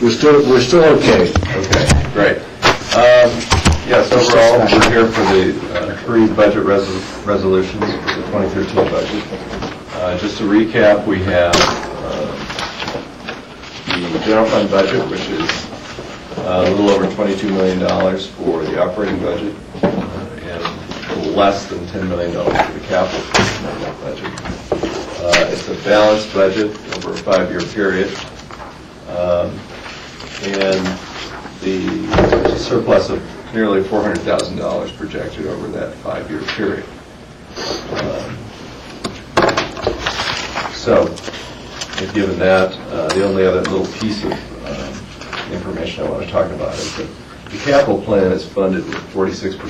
We're still okay. Okay, great. Yes, overall, we're here for the three budget resolutions for the 2013 budget. Just to recap, we have the general fund budget, which is a little over $22 million for the operating budget, and a little less than $10 million for the capital budget. It's a balanced budget over a 5-year period, and there's a surplus of nearly $400,000 projected over that 5-year period. So, given that, the only other little piece of information I want to talk about is that the capital plan is funded with 46%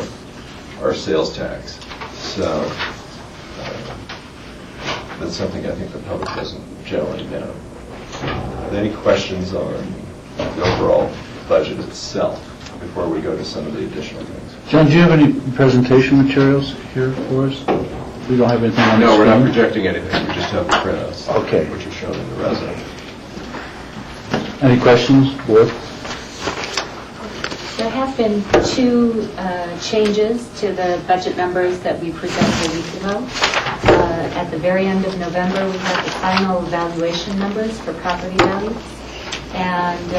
of our sales tax. So, that's something I think the public doesn't generally know. Are there any questions on the overall budget itself before we go to some of the additional things? John, do you have any presentation materials here for us? We don't have anything on the No, we're not screen? projecting anything. We just have the printouts, Okay. which are shown in the resume. Any questions, Board? There have been two changes to the budget numbers that we presented a week ago. At the very end of November, we have the final valuation numbers for property values. And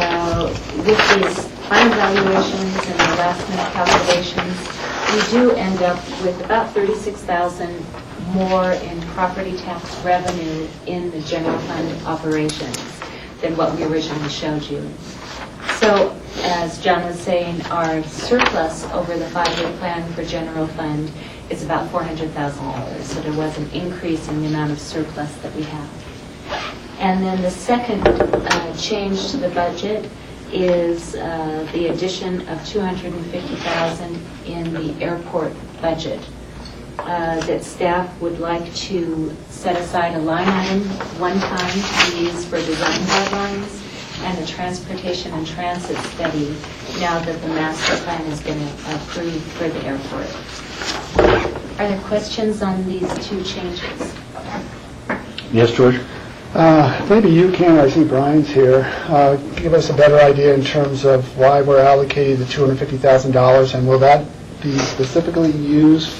with these final valuations and the last minute calculations, we do end up with about $36,000 more in property tax revenue in the general fund operations than what we originally showed you. So, as John was saying, our surplus over the 5-year plan for general fund is about $400,000. So there was an increase in the amount of surplus that we have. And then the second change to the budget is the addition of $250,000 in the airport budget. That staff would like to set aside a line item one time to be used for design guidelines and a transportation and transit study now that the master plan has been approved for the airport. Are there questions on these two changes? Yes, George? Maybe you can, I see Brian's here, give us a better idea in terms of why we're allocating the $250,000, and will that be specifically used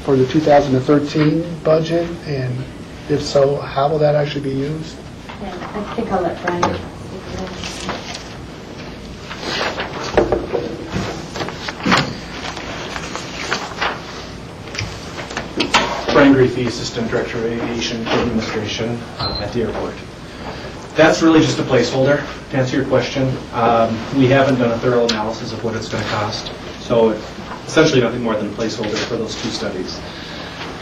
for the 2013 budget? And if so, how will that actually be used? Yeah, I think I'll let Brian. Brian Griffey, Assistant Director of Aviation Administration at the airport. That's really just a placeholder, to answer your question. We haven't done a thorough analysis of what it's going to cost, so essentially nothing more than a placeholder for those two studies.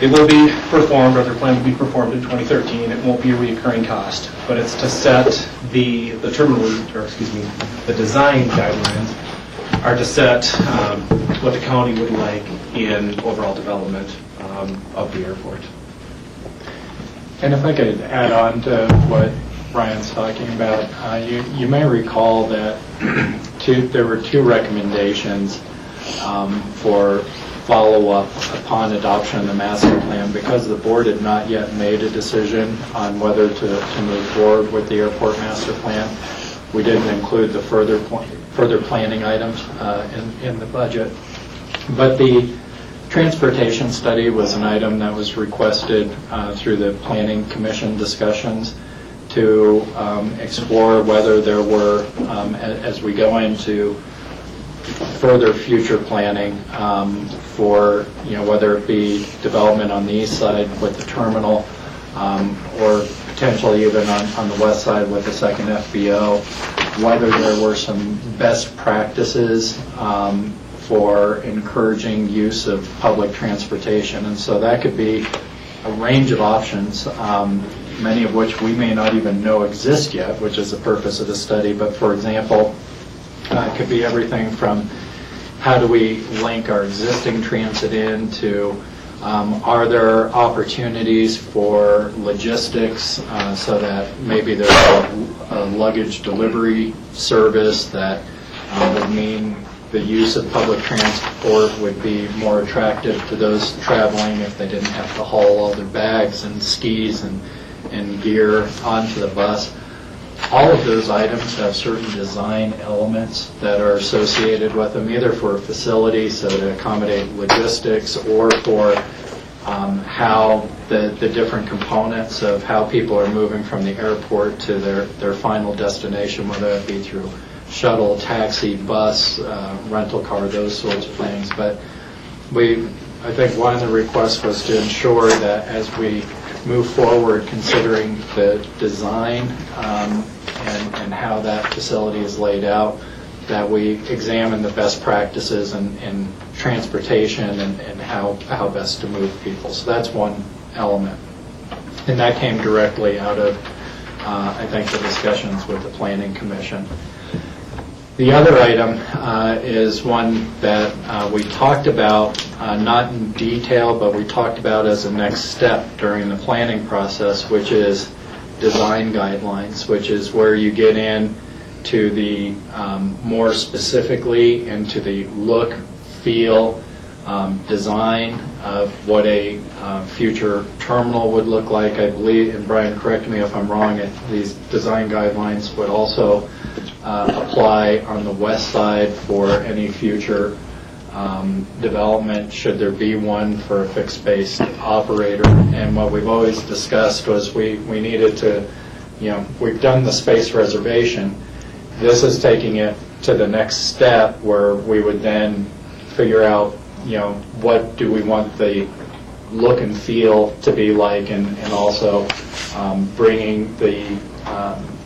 It will be performed, or they're planned to be performed in 2013. It won't be a recurring cost, but it's to set the design guidelines are to set what the county would like in overall development of the airport. And if I could add on to what Brian's talking about, you may recall that there were two recommendations for follow-up upon adoption of the master plan. Because the board had not yet made a decision on whether to move forward with the airport master plan, we didn't include the further planning items in the budget. But the transportation study was an item that was requested through the Planning Commission discussions to explore whether there were, as we go into further future planning for, whether it be development on the east side with the terminal or potentially even on the west side with the second FBO, whether there were some best practices for encouraging use of public transportation. And so that could be a range of options, many of which we may not even know exist yet, which is the purpose of the study. But for example, it could be everything from how do we link our existing transit in to are there opportunities for logistics so that maybe there's a luggage delivery service that would mean the use of public transport would be more attractive to those traveling if they didn't have to haul all their bags and skis and gear onto the bus. all of those items have certain design elements that are associated with them, either for a facility, so to accommodate logistics, or for how the different components of how people are moving from the airport to their final destination, whether it be through shuttle, taxi, bus, rental car, those sorts of things. But I think one of the requests was to ensure that as we move forward, considering the design and how that facility is laid out, that we examine the best practices in transportation and how best to move people. So that's one element. And that came directly out of, I think, the discussions with the Planning Commission. The other item is one that we talked about, not in detail, but we talked about as a next step during the planning process, which is design guidelines, which is where you get in to the more specifically into the look, feel, design of what a future terminal would look like. I believe, and Brian, correct me if I'm wrong, these design guidelines would also apply on the west side for any future development, should there be one for a fixed base operator. And what we've always discussed was we needed to, we've done the space reservation. This is taking it to the next step where we would then figure out, what do we want the look and feel to be like, and also bringing the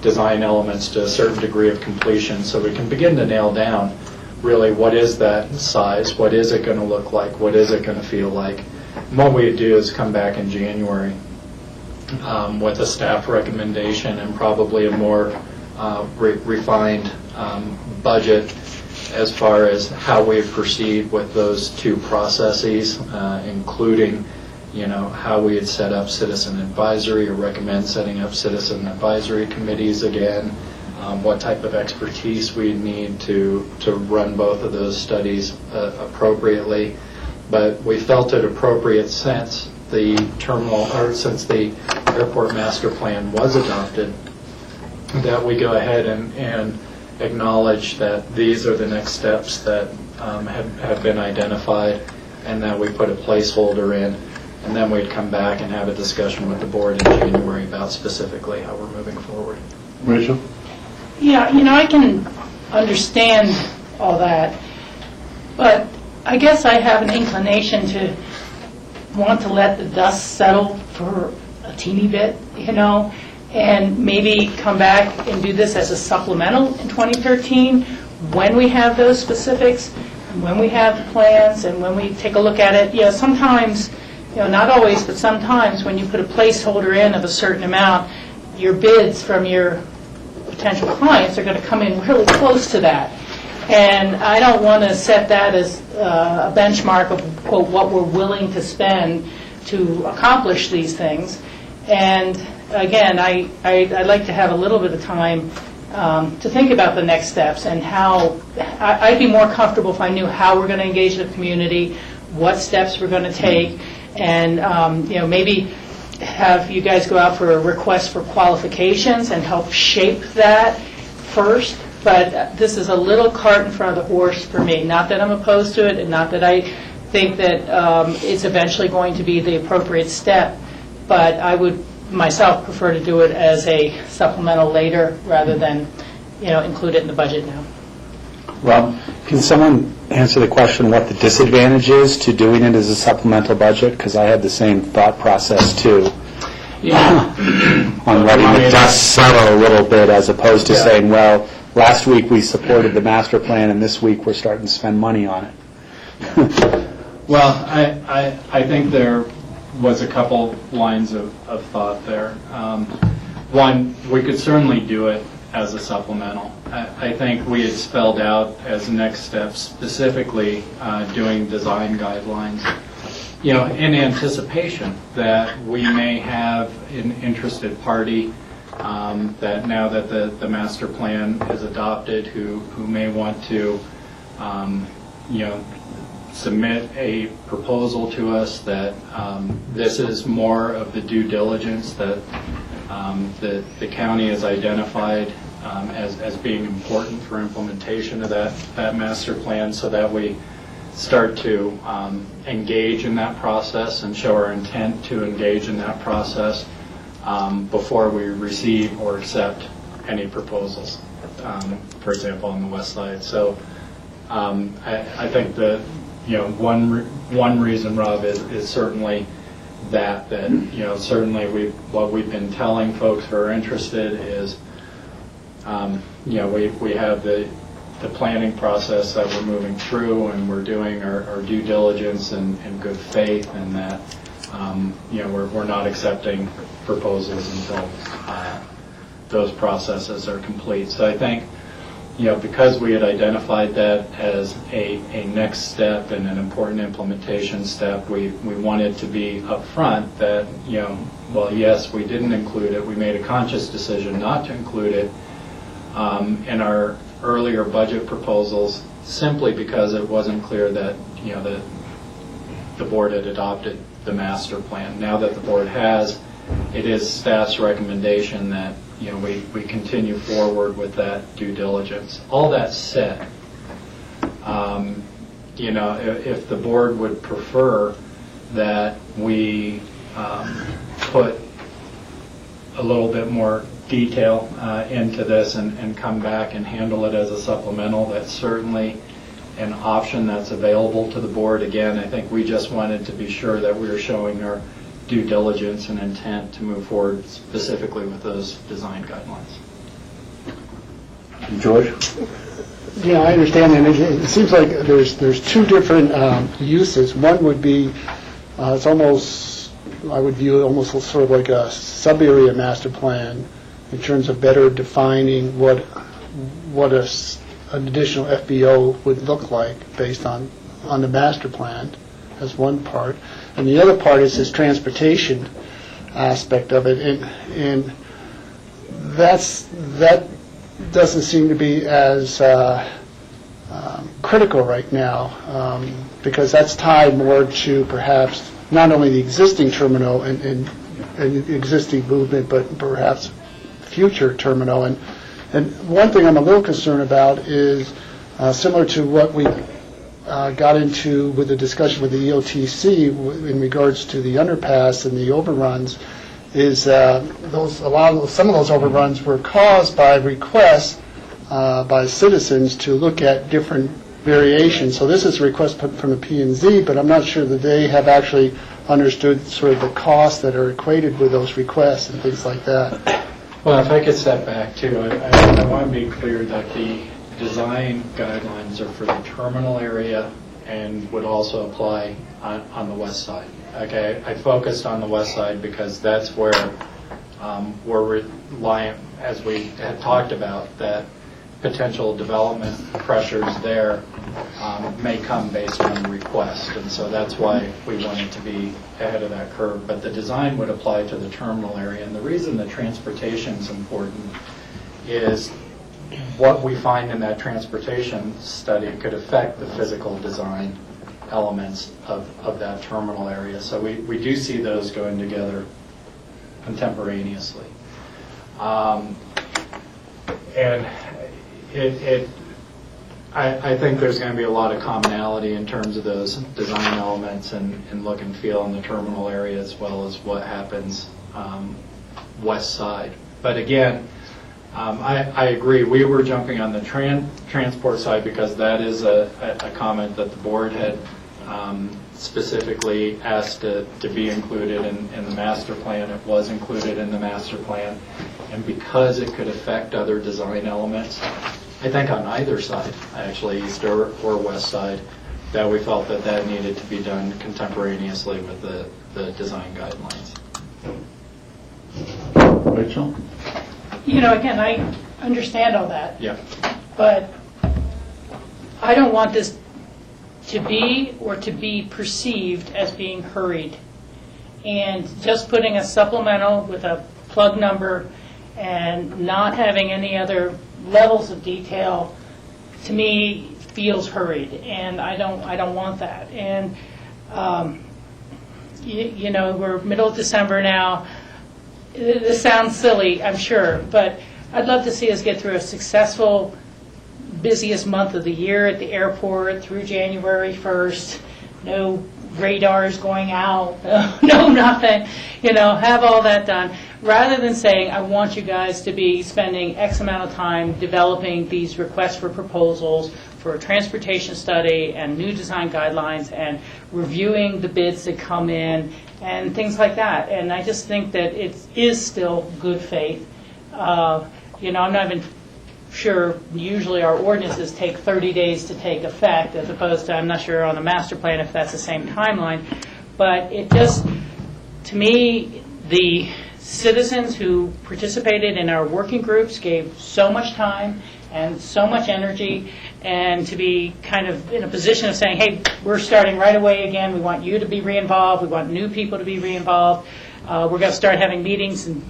design elements to a certain degree of completion so we can begin to nail down really what is that size, what is it going to look like, what is it going to feel like. And what we do is come back in January with a staff recommendation and probably a more refined budget as far as how we proceed with those two processes, including how we had set up citizen advisory or recommend setting up citizen advisory committees again, what type of expertise we need to run both of those studies appropriately. But we felt it appropriate since the airport master plan was adopted, that we go ahead and acknowledge that these are the next steps that have been identified, and that we put a placeholder in, and then we'd come back and have a discussion with the board in January about specifically how we're moving forward. Rachel? Yeah, I can understand all that, but I guess I have an inclination to want to let the dust settle for a teeny bit, and maybe come back and do this as a supplemental in 2013 when we have those specifics, and when we have plans, and when we take a look at it. Sometimes, not always, but sometimes when you put a placeholder in of a certain amount, your bids from your potential clients are going to come in really close to that. And I don't want to set that as a benchmark of, quote, what we're willing to spend to accomplish these things. And again, I'd like to have a little bit of time to think about the next steps and how I'd be more comfortable if I knew how we're going to engage the community, what steps we're going to take, and maybe have you guys go out for a request for qualifications and help shape that first. But this is a little cart in front of the horse for me. Not that I'm opposed to it, and not that I think that it's eventually going to be the appropriate step, but I would myself prefer to do it as a supplemental later rather than include it in the budget now. Rob, can someone answer the question what the disadvantage is to doing it as a supplemental budget? Because I had the same thought process too. Yeah. On letting the dust settle a little bit, as opposed to saying, well, last week we supported the master plan and this week we're starting to spend money on it. Well, I think there was a couple lines of thought there. One, we could certainly do it as a supplemental. I think we had spelled out as next steps specifically doing design guidelines, in anticipation that we may have an interested party that now that the master plan is adopted who may want to submit a proposal to us that this is more of the due diligence that the county is identified as being important for implementation of that master plan, so that we start to engage in that process and show our intent to engage in that process before we receive or accept any proposals, for example, on the west side. So I think that, one reason, Rob, is certainly that certainly what we've been telling folks who are interested is, we have the planning process that we're moving through, and we're doing our due diligence in good faith, and that we're not accepting proposals until those processes are complete. So I think because we had identified that as a next step and an important implementation step, we wanted to be upfront that yes, we didn't include it. We made a conscious decision not to include it in our earlier budget proposals, simply because it wasn't clear that the board had adopted the master plan. Now that the board has, it is staff's recommendation that we continue forward with that due diligence. All that said, if the board would prefer that we put a little bit more detail into this and come back and handle it as a supplemental, that's certainly an option that's available to the board. Again, I think we just wanted to be sure that we were showing our due diligence and intent to move forward specifically with those design guidelines. George? Yeah, I understand, and it seems like there's two different uses. One would be, it's almost, I would view it almost sort of like a sub-area master plan in terms of better defining what an additional FBO would look like based on the master plan as one part. And the other part is this transportation aspect of it, and that doesn't seem to be as critical right now, because that's tied more to perhaps not only the existing terminal and existing movement, but perhaps future terminal. And one thing I'm a little concerned about is similar to what we got into with the discussion with the EOTC in regards to the underpass and the overruns, is some of those overruns were caused by requests by citizens to look at different variations. So this is a request from the P&Z, but I'm not sure that they have actually understood sort of the costs that are equated with those requests and things like that. Well, if I could step back too, I want to be clear that the design guidelines are for the terminal area and would also apply on the west side. Okay, I focused on the west side because that's where we're reliant, as we had talked about, that potential development pressures there may come based on request, and so that's why we wanted to be ahead of that curve. But the design would apply to the terminal area, and the reason the transportation is important is what we find in that transportation study could affect the physical design elements of that terminal area. So we do see those going together contemporaneously. And I think there's going to be a lot of commonality in terms of those design elements and look and feel in the terminal area, as well as what happens west side. But again, I agree. We were jumping on the transport side because that is a comment that the board had specifically asked to be included in the master plan. It was included in the master plan. And because it could affect other design elements, I think on either side, actually, east or west side, that we felt that needed to be done contemporaneously with the design guidelines. Rachel? Again, I understand all that. Yeah. But I don't want this to be perceived as being hurried. And just putting a supplemental with a plug number and not having any other levels of detail, to me, feels hurried, and I don't want that. And we're middle of December now. this sounds silly, I'm sure, but I'd love to see us get through a successful, busiest month of the year at the airport through January 1st. No radars going out, no nothing, have all that done, rather than saying, I want you guys to be spending X amount of time developing these requests for proposals for a transportation study and new design guidelines and reviewing the bids that come in and things like that. And I just think that it is still good faith. I'm not even sure, usually our ordinances take 30 days to take effect, as opposed to, I'm not sure on the master plan if that's the same timeline. But it just, to me, the citizens who participated in our working groups gave so much time and so much energy, and to be kind of in a position of saying, hey, we're starting right away again, we want you to be re-involved, we want new people to be re-involved, we're going to start having meetings and,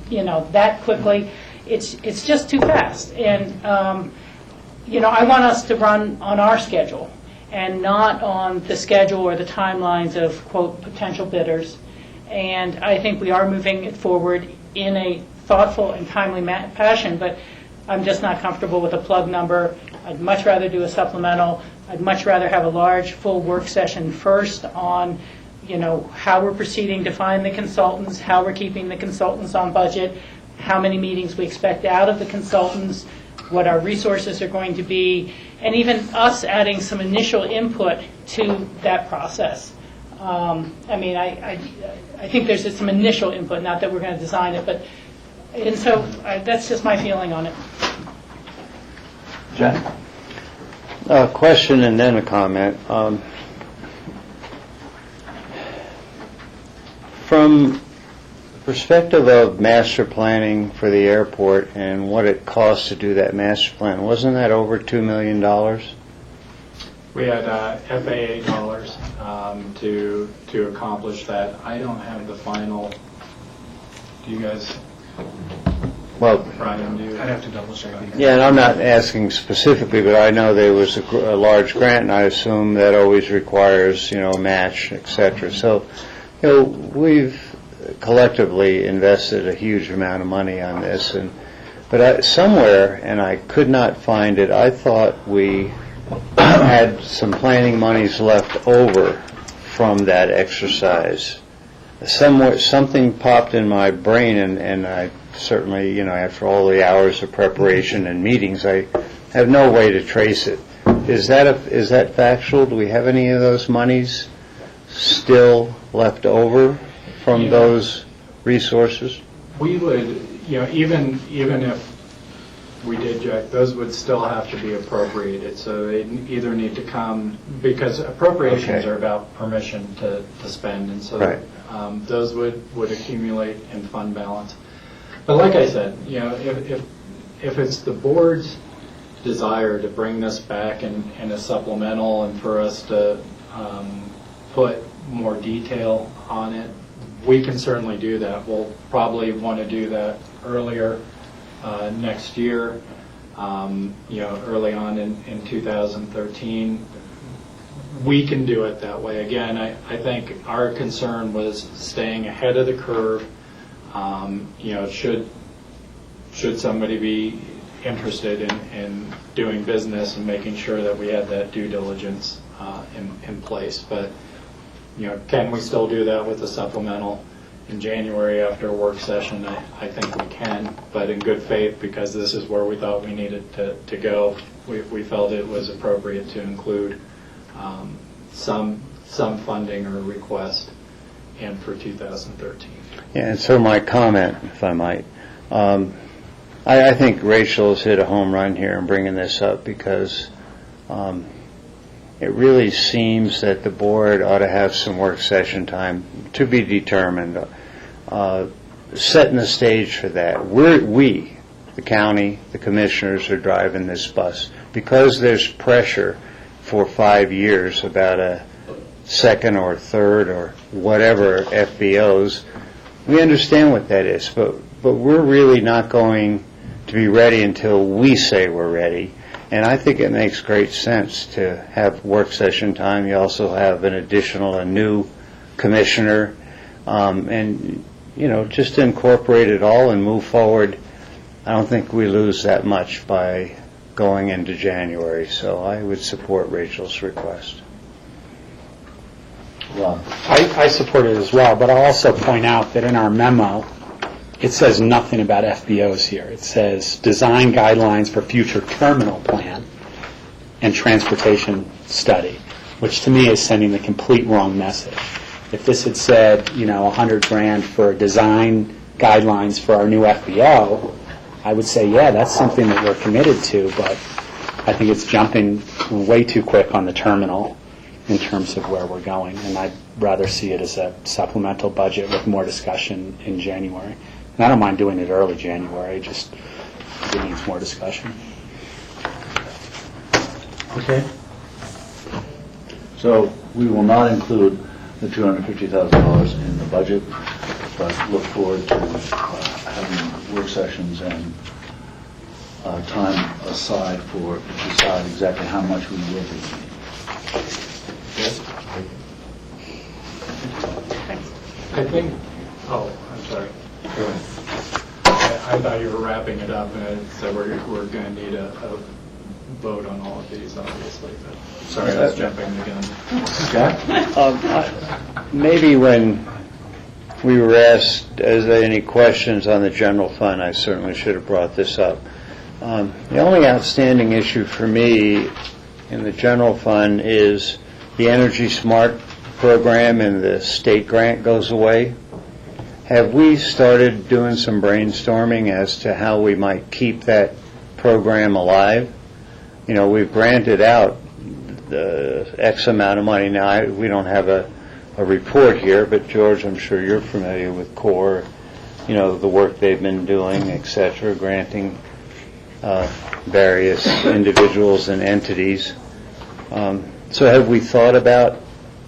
that quickly. It's just too fast. And, I want us to run on our schedule and not on the schedule or the timelines of, quote, potential bidders. And I think we are moving it forward in a thoughtful and timely fashion, but I'm just not comfortable with a plug number. I'd much rather do a supplemental. I'd much rather have a large, full work session first on, how we're proceeding to find the consultants, how we're keeping the consultants on budget, how many meetings we expect out of the consultants, what our resources are going to be, and even us adding some initial input to that process. I think there's some initial input, not that we're going to design it, and so that's just my feeling on it. Jen? A question and then a comment. From the perspective of master planning for the airport and what it costs to do that master plan, wasn't that over $2 million? We had FAA dollars to accomplish that. I don't have the final. Do you guys? Well, Brian, do you? I'd have to double check. yeah, and I'm not asking specifically, but I know there was a large grant, and I assume that always requires, a match, et cetera. So, we've collectively invested a huge amount of money on this, but somewhere, and I could not find it, I thought we had some planning monies left over from that exercise. Something popped in my brain, and I certainly, after all the hours of preparation and meetings, I have no way to trace it. Is that factual? Do we have any of those monies still left over from those resources? We would, even if we did, Jack, those would still have to be appropriated. So they either need to come, because appropriations are about permission to spend, and so right. Those would accumulate in fund balance. But like I said, if it's the board's desire to bring this back in a supplemental and for us to put more detail on it, we can certainly do that. We'll probably want to do that earlier next year, early on in 2013. We can do it that way. Again, I think our concern was staying ahead of the curve. Should somebody be interested in doing business and making sure that we had that due diligence in place. But, can we still do that with a supplemental in January after a work session? I think we can, but in good faith, because this is where we thought we needed to go. We felt it was appropriate to include some funding or request in for 2013. Yeah, and so my comment, if I might, I think Rachel has hit a home run here in bringing this up, because it really seems that the board ought to have some work session time to be determined, setting the stage for that. We, the county, the commissioners, are driving this bus because there's pressure for 5 years about a second or third or whatever FBOs. We understand what that is, but we're really not going to be ready until we say we're ready. And I think it makes great sense to have work session time. You also have a new commissioner, and just incorporate it all and move forward. I don't think we lose that much by going into January, so I would support Rachel's request. Ron? I support it as well, but I'll also point out that in our memo, it says nothing about FBOs here. It says design guidelines for future terminal plan and transportation study, which to me is sending the complete wrong message. If this had said, $100,000 for design guidelines for our new FBO, I would say, yeah, that's something that we're committed to, but I think it's jumping way too quick on the terminal in terms of where we're going, and I'd rather see it as a supplemental budget with more discussion in January. And I don't mind doing it early January, just it needs more discussion. Okay. So we will not include the $250,000 in the budget, but look forward to having work sessions and time aside to decide exactly how much we will be. I think, I'm sorry. Go ahead. I thought you were wrapping it up, and so we're going to need a vote on all of these, obviously. But sorry, I was jumping the gun. Jack? Maybe when we were asked, is there any questions on the general fund, I certainly should have brought this up. The only outstanding issue for me in the general fund is the Energy Smart program and the state grant goes away. Have we started doing some brainstorming as to how we might keep that program alive? We've granted out the X amount of money. Now, we don't have a report here, but George, I'm sure you're familiar with CORE, the work they've been doing, et cetera, granting various individuals and entities. So have we thought about,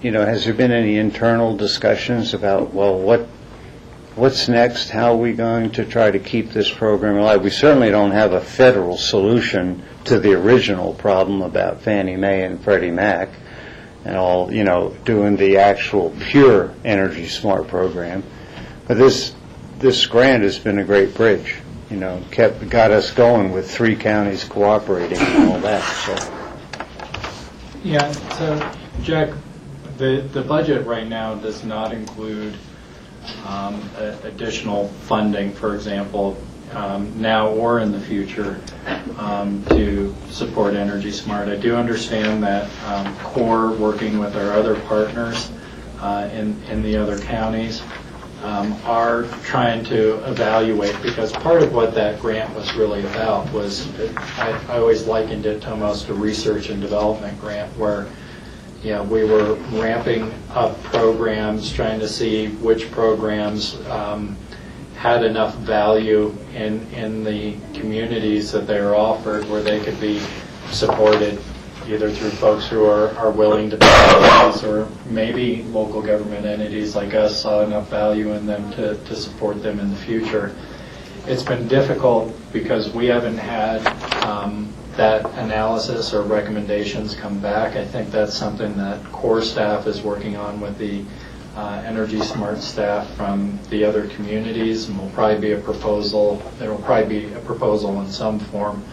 has there been any internal discussions about, what's next? How are we going to try to keep this program alive? We certainly don't have a federal solution to the original problem about Fannie Mae and Freddie Mac and all, doing the actual pure Energy Smart program. But this grant has been a great bridge, got us going with 3 counties cooperating and all that. So. Yeah, so, Jack, the budget right now does not include additional funding, for example, now or in the future, to support Energy Smart. I do understand that CORE, working with our other partners in the other counties, are trying to evaluate, because part of what that grant was really about was, I always likened it to almost a research and development grant, where we were ramping up programs, trying to see which programs had enough value in the communities that they were offered, where they could be supported either through folks who are willing to pay fees, or maybe local government entities like us saw enough value in them to support them in the future. It's been difficult because we haven't had that analysis or recommendations come back. I think that's something that CORE staff is working on with the Energy Smart staff from the other communities, and will probably be a proposal. There will probably be a proposal in some form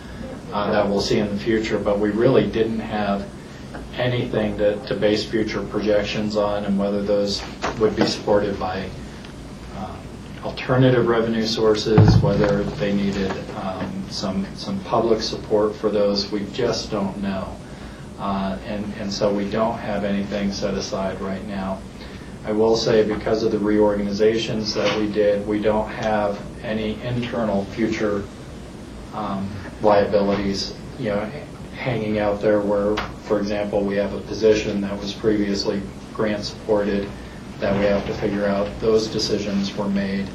that we'll see in the future, but we really didn't have anything to base future projections on, and whether those would be supported by alternative revenue sources, whether they needed some public support for those, we just don't know. And so we don't have anything set aside right now. I will say, because of the reorganizations that we did, we don't have any internal future liabilities, hanging out there where, for example, we have a position that was previously grant supported that we have to figure out. Those decisions were made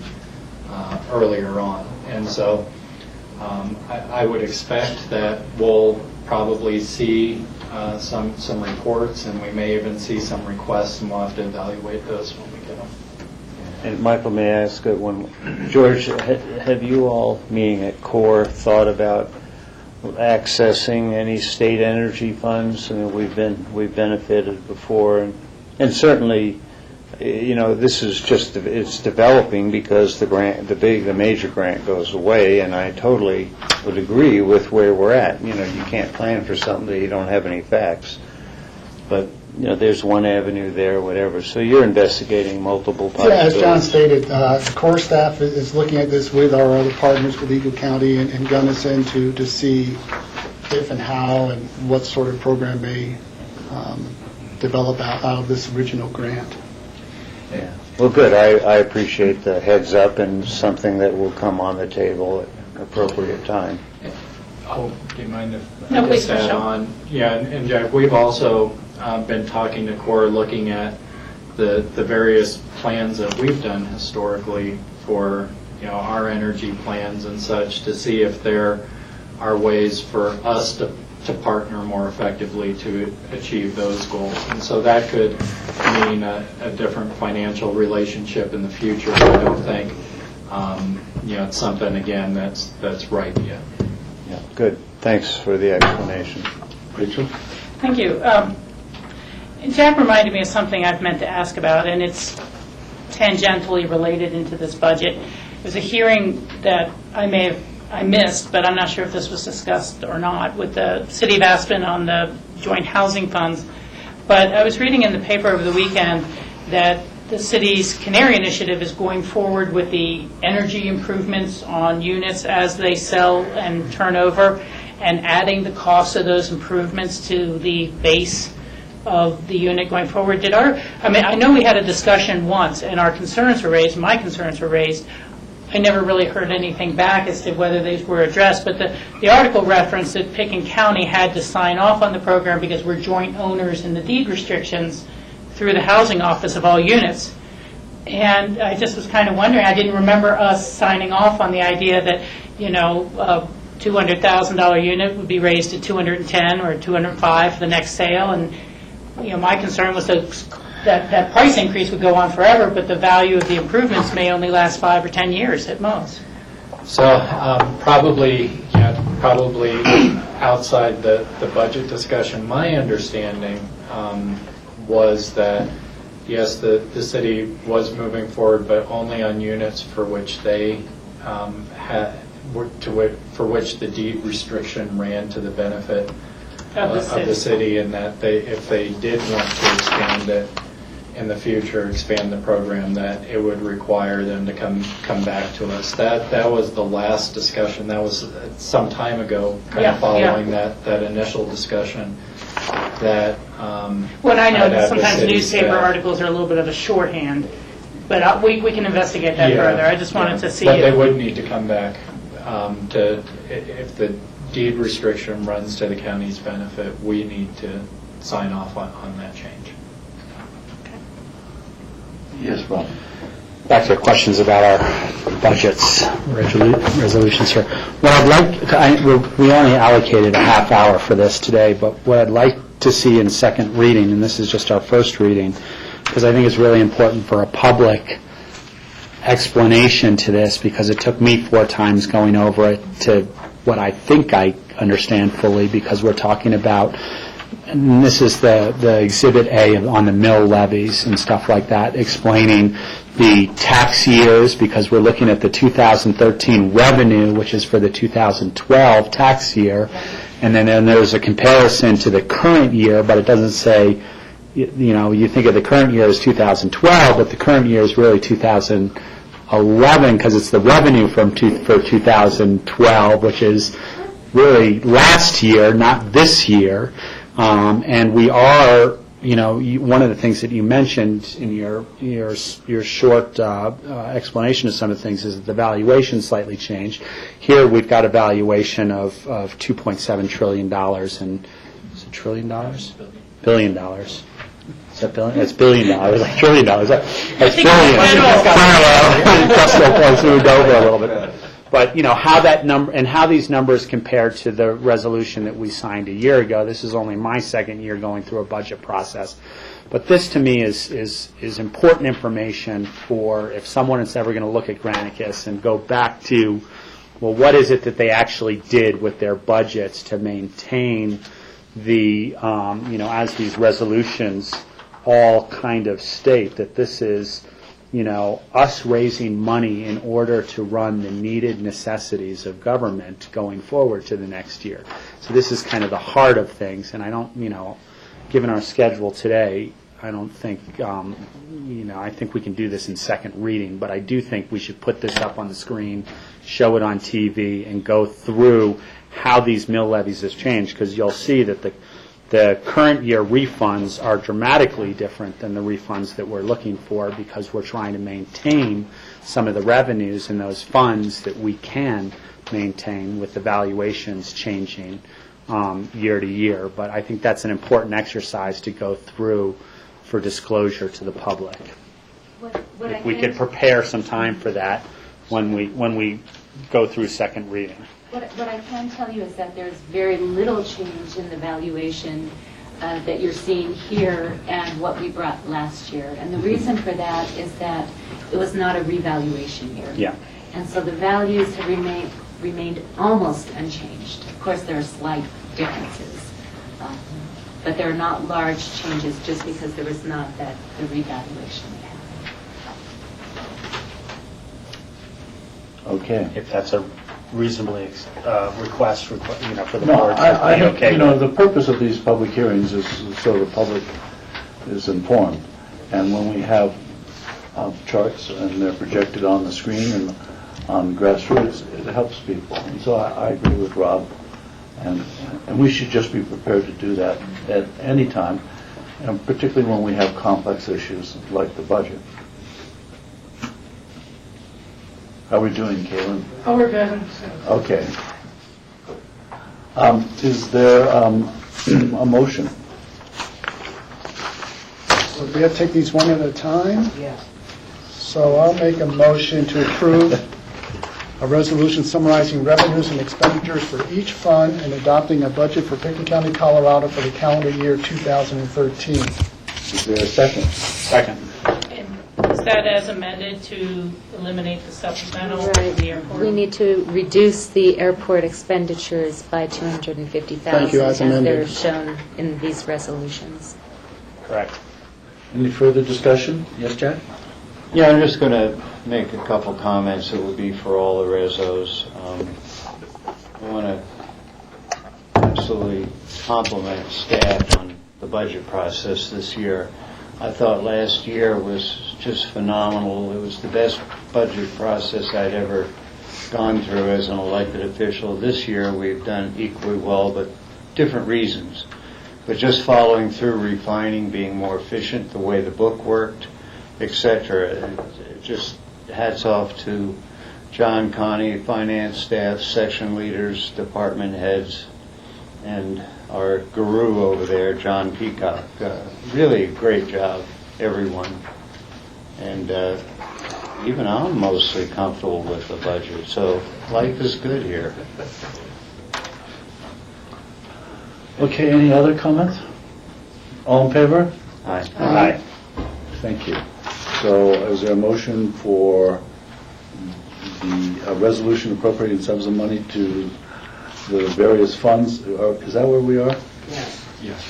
earlier on. And so I would expect that we'll probably see some reports, and we may even see some requests, and we'll have to evaluate those when we get them. And Michael, may I ask one? George, have you all, meeting at CORE, thought about accessing any state energy funds? I mean, we've benefited before, and certainly this is just, it's developing because the major grant goes away, and I totally would agree with where we're at. You can't plan for something that you don't have any facts. But, there's one avenue there, whatever. So you're investigating multiple Yeah, as possibilities. John stated, the core staff is looking at this with our other partners, with Eagle County and Gunnison, to see if and how and what sort of program may develop out of this original grant. Yeah. Well, good. I appreciate the heads up and something that will come on the table at an appropriate time. Oh, do you mind if No, I please, just add Michelle. on? Yeah, and Jack, we've also been talking to Core, looking at the various plans that we've done historically for our energy plans and such, to see if there are ways for us to partner more effectively to achieve those goals. And so that could mean a different financial relationship in the future. I don't think it's something, again, that's right yet. Yeah, good. Thanks for the explanation. Rachel? Thank you. Jack reminded me of something I've meant to ask about, and it's tangentially related into this budget. It was a hearing that I missed, but I'm not sure if this was discussed or not, with the City of Aspen on the joint housing funds. But I was reading in the paper over the weekend that the city's Canary Initiative is going forward with the energy improvements on units as they sell and turn over, and adding the cost of those improvements to the base of the unit going forward. I know we had a discussion once, and our concerns were raised, my concerns were raised. I never really heard anything back as to whether these were addressed, but the article referenced that Pickens County had to sign off on the program because we're joint owners in the deed restrictions through the housing office of all units. And I just was kind of wondering, I didn't remember us signing off on the idea that, a $200,000 unit would be raised to $210,000 or $205,000 for the next sale. And, my concern was that price increase would go on forever, but the value of the improvements may only last 5 or 10 years at most. So probably outside the budget discussion, my understanding was that, yes, the city was moving forward, but only on units for which they for which the deed restriction ran to the benefit of the city, and that if they did want to expand it in the future, expand the program, that it would require them to come back to us. That was the last discussion. That was some time ago, kind of following that initial discussion. That Well, I know I'd that have the sometimes city newspaper staff. articles are a little bit of a shorthand, but we can investigate that further. I just wanted to see But they if... would need to come back if the deed restriction runs to the county's benefit, we need to sign off on that change. Yes, Rob. Back to questions about our budgets, resolutions here. What I'd like, we only allocated a half hour for this today, but what I'd like to see in second reading, and this is just our first reading, because I think it's really important for a public explanation to this, because it took me 4 times going over it to what I think I understand fully, because we're talking about, and this is the Exhibit A on the mill levies and stuff like that, explaining the tax years, because we're looking at the 2013 revenue, which is for the 2012 tax year, and then there's a comparison to the current year, but it doesn't say, you think of the current year as 2012, but the current year is really 2011, because it's the revenue for 2012, which is really last year, not this year. And we are, one of the things that you mentioned in your short explanation of some of the things is that the valuation slightly changed. Here we've got a valuation of $2.7 trillion, and is it $1 trillion? $1 billion. Is that billion? It's $1 billion, like $1 trillion. That's billion. Decimal points moved over a little bit. But, how that number and how these numbers compare to the resolution that we signed a year ago. This is only my second year going through a budget process. But this, to me, is important information for if someone is ever going to look at Granicus and go back to, well, what is it that they actually did with their budgets to maintain the, as these resolutions all kind of state that this is, us raising money in order to run the needed necessities of government going forward to the next year. So this is kind of the heart of things, and I don't, given our schedule today, I don't think, I think we can do this in second reading, but I do think we should put this up on the screen, show it on TV, and go through how these mill levies have changed, because you'll see that the current year refunds are dramatically different than the refunds that we're looking for, because we're trying to maintain some of the revenues in those funds that we can maintain with the valuations changing year to year. But I think that's an important exercise to go through for disclosure to the public. If we could prepare some time for that when we go through second reading. What I can tell you is that there's very little change in the valuation that you're seeing here and what we brought last year. And the reason for that is that it was not a revaluation year. Yeah. And so the values have remained almost unchanged. Of course, there are slight differences, but there are not large changes just because there was not the revaluation we had. Okay. If that's a reasonably request for the No, board. I think, okay. the purpose of these public hearings is so the public is informed. And when we have charts and they're projected on the screen and on grassroots, it helps people. And so I agree with Rob. And we should just be prepared to do that at any time, and particularly when we have complex issues like the budget. How are we doing, Caitlin? Oh, we're good. Okay. Is there a motion? So we have to take these one at a time? Yes. So I'll make a motion to approve a resolution summarizing revenues and expenditures for each fund and adopting a budget for Pickens County, Colorado for the calendar year 2013. Is there a second? Second. And is that as amended to eliminate the supplemental for the airport? We need to reduce the airport expenditures by $250,000. Thank you, as amended. they're shown in these resolutions. Correct. Any further discussion? Yes, Jack? Yeah, I'm just going to make a couple comments that would be for all the resos. I want to absolutely compliment staff on the budget process this year. I thought last year was just phenomenal. It was the best budget process I'd ever gone through as an elected official. This year we've done equally well, but different reasons. But just following through, refining, being more efficient, the way the book worked, etc. Just hats off to John, Connie, finance staff, section leaders, department heads, and our guru over there, John Peacock. Really a great job, everyone. And even I'm mostly comfortable with the budget, so life is good here. Okay, any other comments? All in favor? Aye. Aye. Thank you. So is there a motion for the resolution appropriating sums of money to the various funds? Is that where we are? Yes. Yes.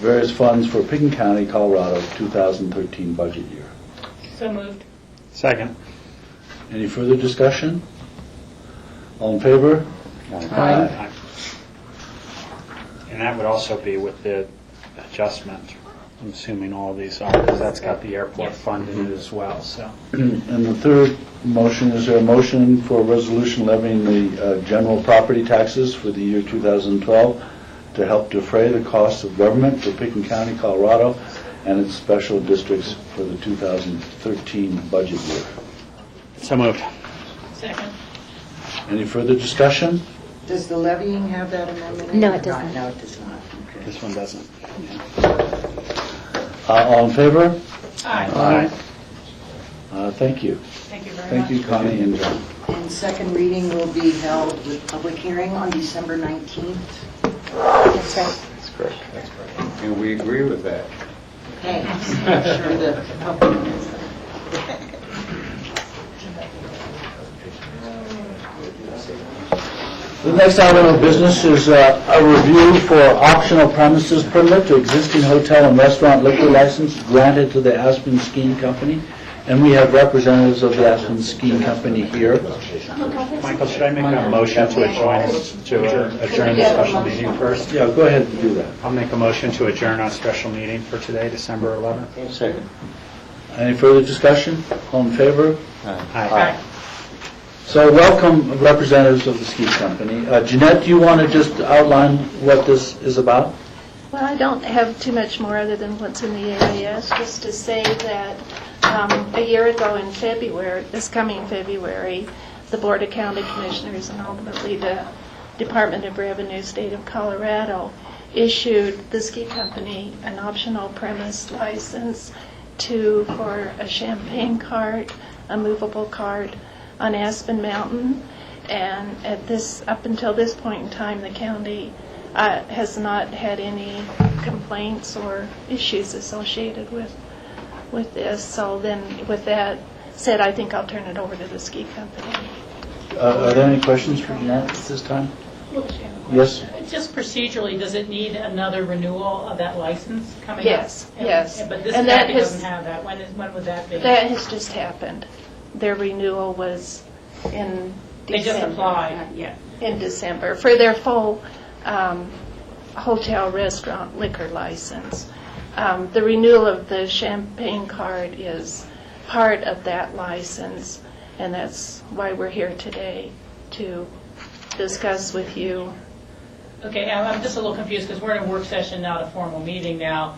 Various funds for Pickens County, Colorado, 2013 budget year. So moved. Second. Any further discussion? All in favor? Aye. And that would also be with the adjustment, I'm assuming all of these are, because that's got the airport fund in it as well, so. And the third motion, is there a motion for a resolution levying the general property taxes for the year 2012 to help defray the costs of government for Pickens County, Colorado, and its special districts for the 2013 budget year? So moved. Second. Any further discussion? Does the levying have that amendment? No, it doesn't. No, it does not. Okay. This one doesn't. All in favor? Aye. Thank you. Thank you very much. Thank you, Connie and John. And second reading will be held with public hearing on December 19th. That's right. That's correct. And we agree with that. Okay, just make sure the public knows that. The next item of business is a review for optional premises permit to existing hotel and restaurant liquor license granted to the Aspen Skiing Company. And we have representatives of the Aspen Skiing Company here. Michael, should I make a motion to adjourn the special meeting first? Yeah, go ahead and do that. I'll make a motion to adjourn our special meeting for today, December 11th. Second. Any further discussion? All in favor? Aye. So welcome representatives of the ski company. Jeanette, do you want to just outline what this is about? Well, I don't have too much more other than what's in the AAS, just to say that a year ago in February, this coming February, the Board of County Commissioners and ultimately the Department of Revenue, State of Colorado, issued the ski company an optional premise license for a champagne cart, a movable cart on Aspen Mountain. And up until this point in time, the county has not had any complaints or issues associated with this. So then, with that said, I think I'll turn it over to the ski company. Are there any questions for Jeanette at this time? Yes? Just procedurally, does it need another renewal of that license coming up? Yes, yes. But this And that county doesn't have that. When would that be? That has just happened. Their renewal was in December. They just applied, yeah. In December for their full hotel, restaurant, liquor license. The renewal of the champagne card is part of that license, and that's why we're here today, to discuss with you. Okay, I'm just a little confused because we're in a work session, not a formal meeting now.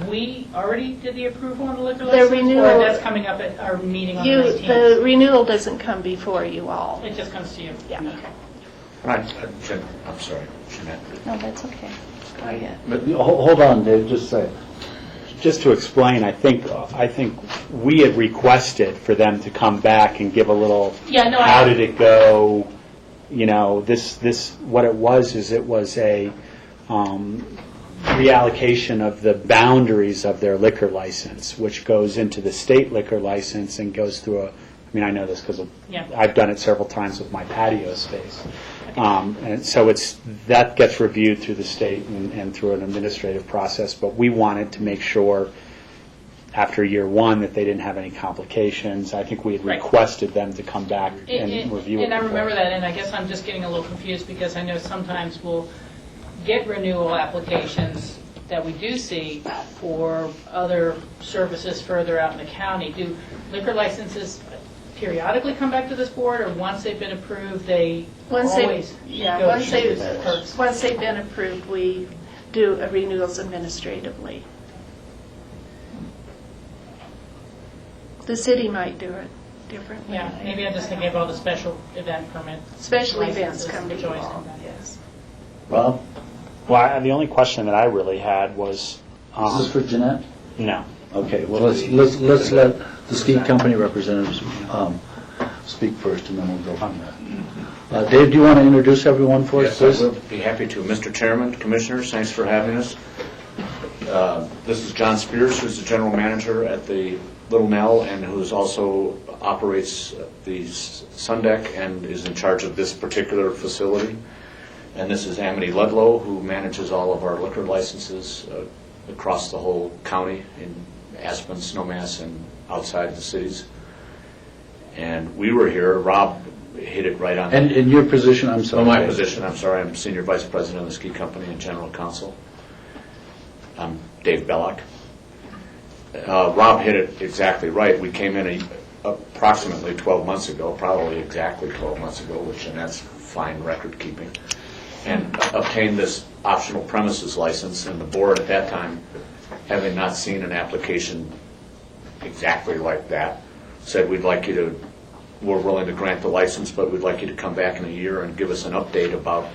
We already did the approval on the liquor license? renewal- Or that's coming up at our meeting on the 19th? The renewal doesn't come before you all. It just comes to you? Yeah. Okay. I'm sorry, Jeanette. No, that's okay. Go ahead. But hold on, Dave, just say it. Just to explain, I think we had requested for them to come back and give a little, Yeah, no, how did it go? You know, what it was is it was a reallocation of the boundaries of their liquor license, which goes into the state liquor license and goes through I know this because I've done it several times with my patio space. And so that gets reviewed through the state and through an administrative process, but we wanted to make sure after year one that they didn't have any complications. I think we had requested them to come back and review it. And I remember that, and I guess I'm just getting a little confused because I know sometimes we'll get renewal applications that we do see for other services further out in the county. Do liquor licenses periodically come back to this board, or once they've been approved, they Once always go through the perks? Once they've been approved, we do renewals administratively. The city might do it differently. Yeah, maybe I'm just thinking about the special event permit. Special events licenses, come which always before, come back. yes. Rob, Well, the only question that I really had was, is this for Jeanette? no. Okay, well, let's let the ski company representatives speak first, and then we'll go from there. Dave, do you want to introduce everyone for us, Yes, please? I will be happy to. Mr. Chairman, Commissioners, thanks for having us. This is John Spears, who's the general manager at the Little Nell, and who's also operates the Sun Deck and is in charge of this particular facility. And this is Amity Ludlow, who manages all of our liquor licenses across the whole county in Aspen, Snowmass, and outside the cities. And we were here, Rob hit it right on. And in your position, I'm sorry. My position, I'm sorry, I'm Senior Vice President of the Ski Company and General Counsel. I'm Dave Belloc. Rob hit it exactly right. We came in approximately 12 months ago, probably exactly 12 months ago, which, and that's fine record keeping, and obtained this optional premises license, and the board at that time, having not seen an application exactly like that, said we're willing to grant the license, but we'd like you to come back in a year and give us an update about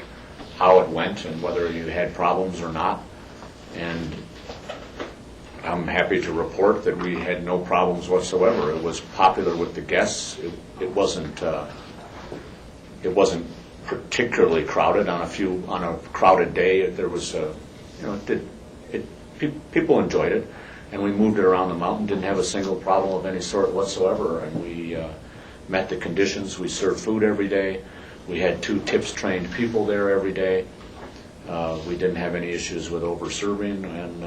how it went and whether you had problems or not. And I'm happy to report that we had no problems whatsoever. It was popular with the guests. It wasn't particularly crowded. On a crowded day, there was people enjoyed it, and we moved it around the mountain. Didn't have a single problem of any sort whatsoever, and we met the conditions. We served food every day. We had 2 tips-trained people there every day. We didn't have any issues with over-serving, and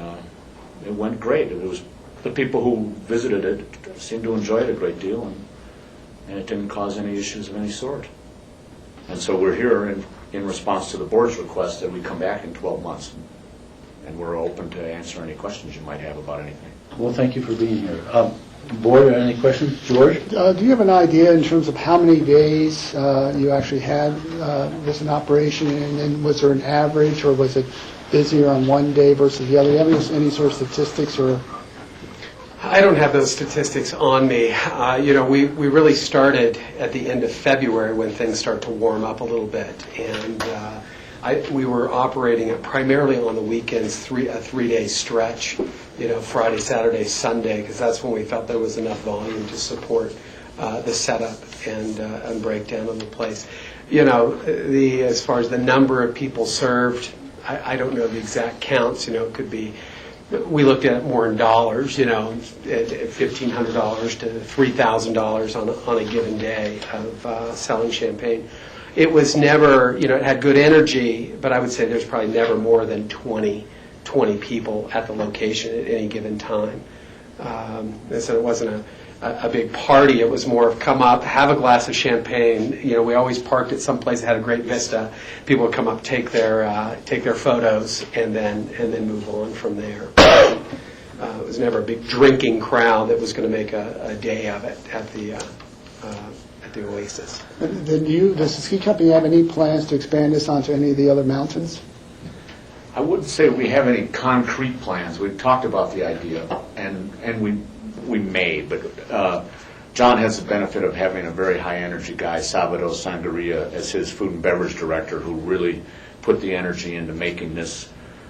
it went great. It was the people who visited it seemed to enjoy it a great deal, and it didn't cause any issues of any sort. And so we're here in response to the board's request that we come back in 12 months, and we're open to answer any questions you might have about anything. Well, thank you for being here. Board, any questions? George? Do you have an idea in terms of how many days you actually had this in operation, and then was there an average, or was it busier on one day versus the other? Do you have any sort of statistics or? I don't have those statistics on me. We really started at the end of February when things start to warm up a little bit, and we were operating it primarily on the weekends, a 3-day stretch, Friday, Saturday, Sunday, because that's when we felt there was enough volume to support the setup and breakdown of the place. As far as the number of people served, I don't know the exact counts. It could be. We looked at it more in dollars, at $1,500 to $3,000 on a given day of selling champagne. It was never, it had good energy, but I would say there's probably never more than 20 people at the location at any given time. So it wasn't a big party. It was more of come up, have a glass of champagne. We always parked at some place that had a great vista. People would come up, take their photos, and then move on from there. It was never a big drinking crowd that was going to make a day of it at the Oasis. Does the ski company have any plans to expand this onto any of the other mountains? I wouldn't say we have any concrete plans. We've talked about the idea, and we may, but John has the benefit of having a very high-energy guy, Salvador Sangaria, as his food and beverage director, who really put the energy into making this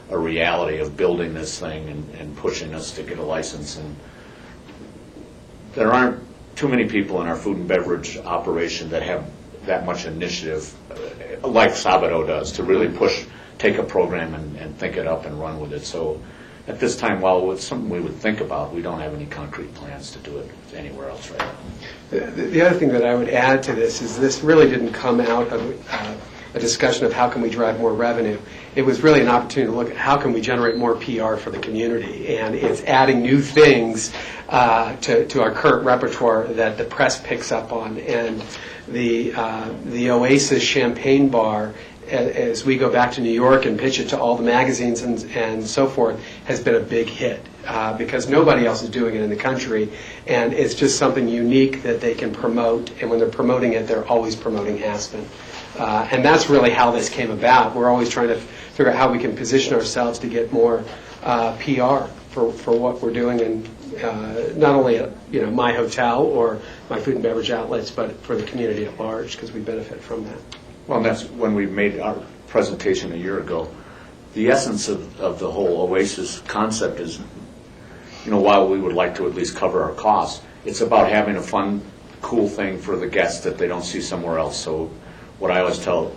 a reality, of building this thing and pushing us to get a license. And there aren't too many people in our food and beverage operation that have that much initiative, like Salvador does, to really take a program and think it up and run with it. So at this time, while it's something we would think about, we don't have any concrete plans to do it anywhere else right now. The other thing that I would add to this is this really didn't come out of a discussion of how can we drive more revenue. It was really an opportunity to look at how can we generate more PR for the community, and it's adding new things to our current repertoire that the press picks up on. And the Oasis Champagne Bar, as we go back to New York and pitch it to all the magazines and so forth, has been a big hit because nobody else is doing it in the country, and it's just something unique that they can promote, and when they're promoting it, they're always promoting Aspen. And that's really how this came about. We're always trying to figure out how we can position ourselves to get more PR for what we're doing, and not only at my hotel or my food and beverage outlets, but for the community at large, because we benefit from that. Well, that's when we made our presentation a year ago. The essence of the whole Oasis concept is, while we would like to at least cover our costs, it's about having a fun, cool thing for the guests that they don't see somewhere else. So what I always tell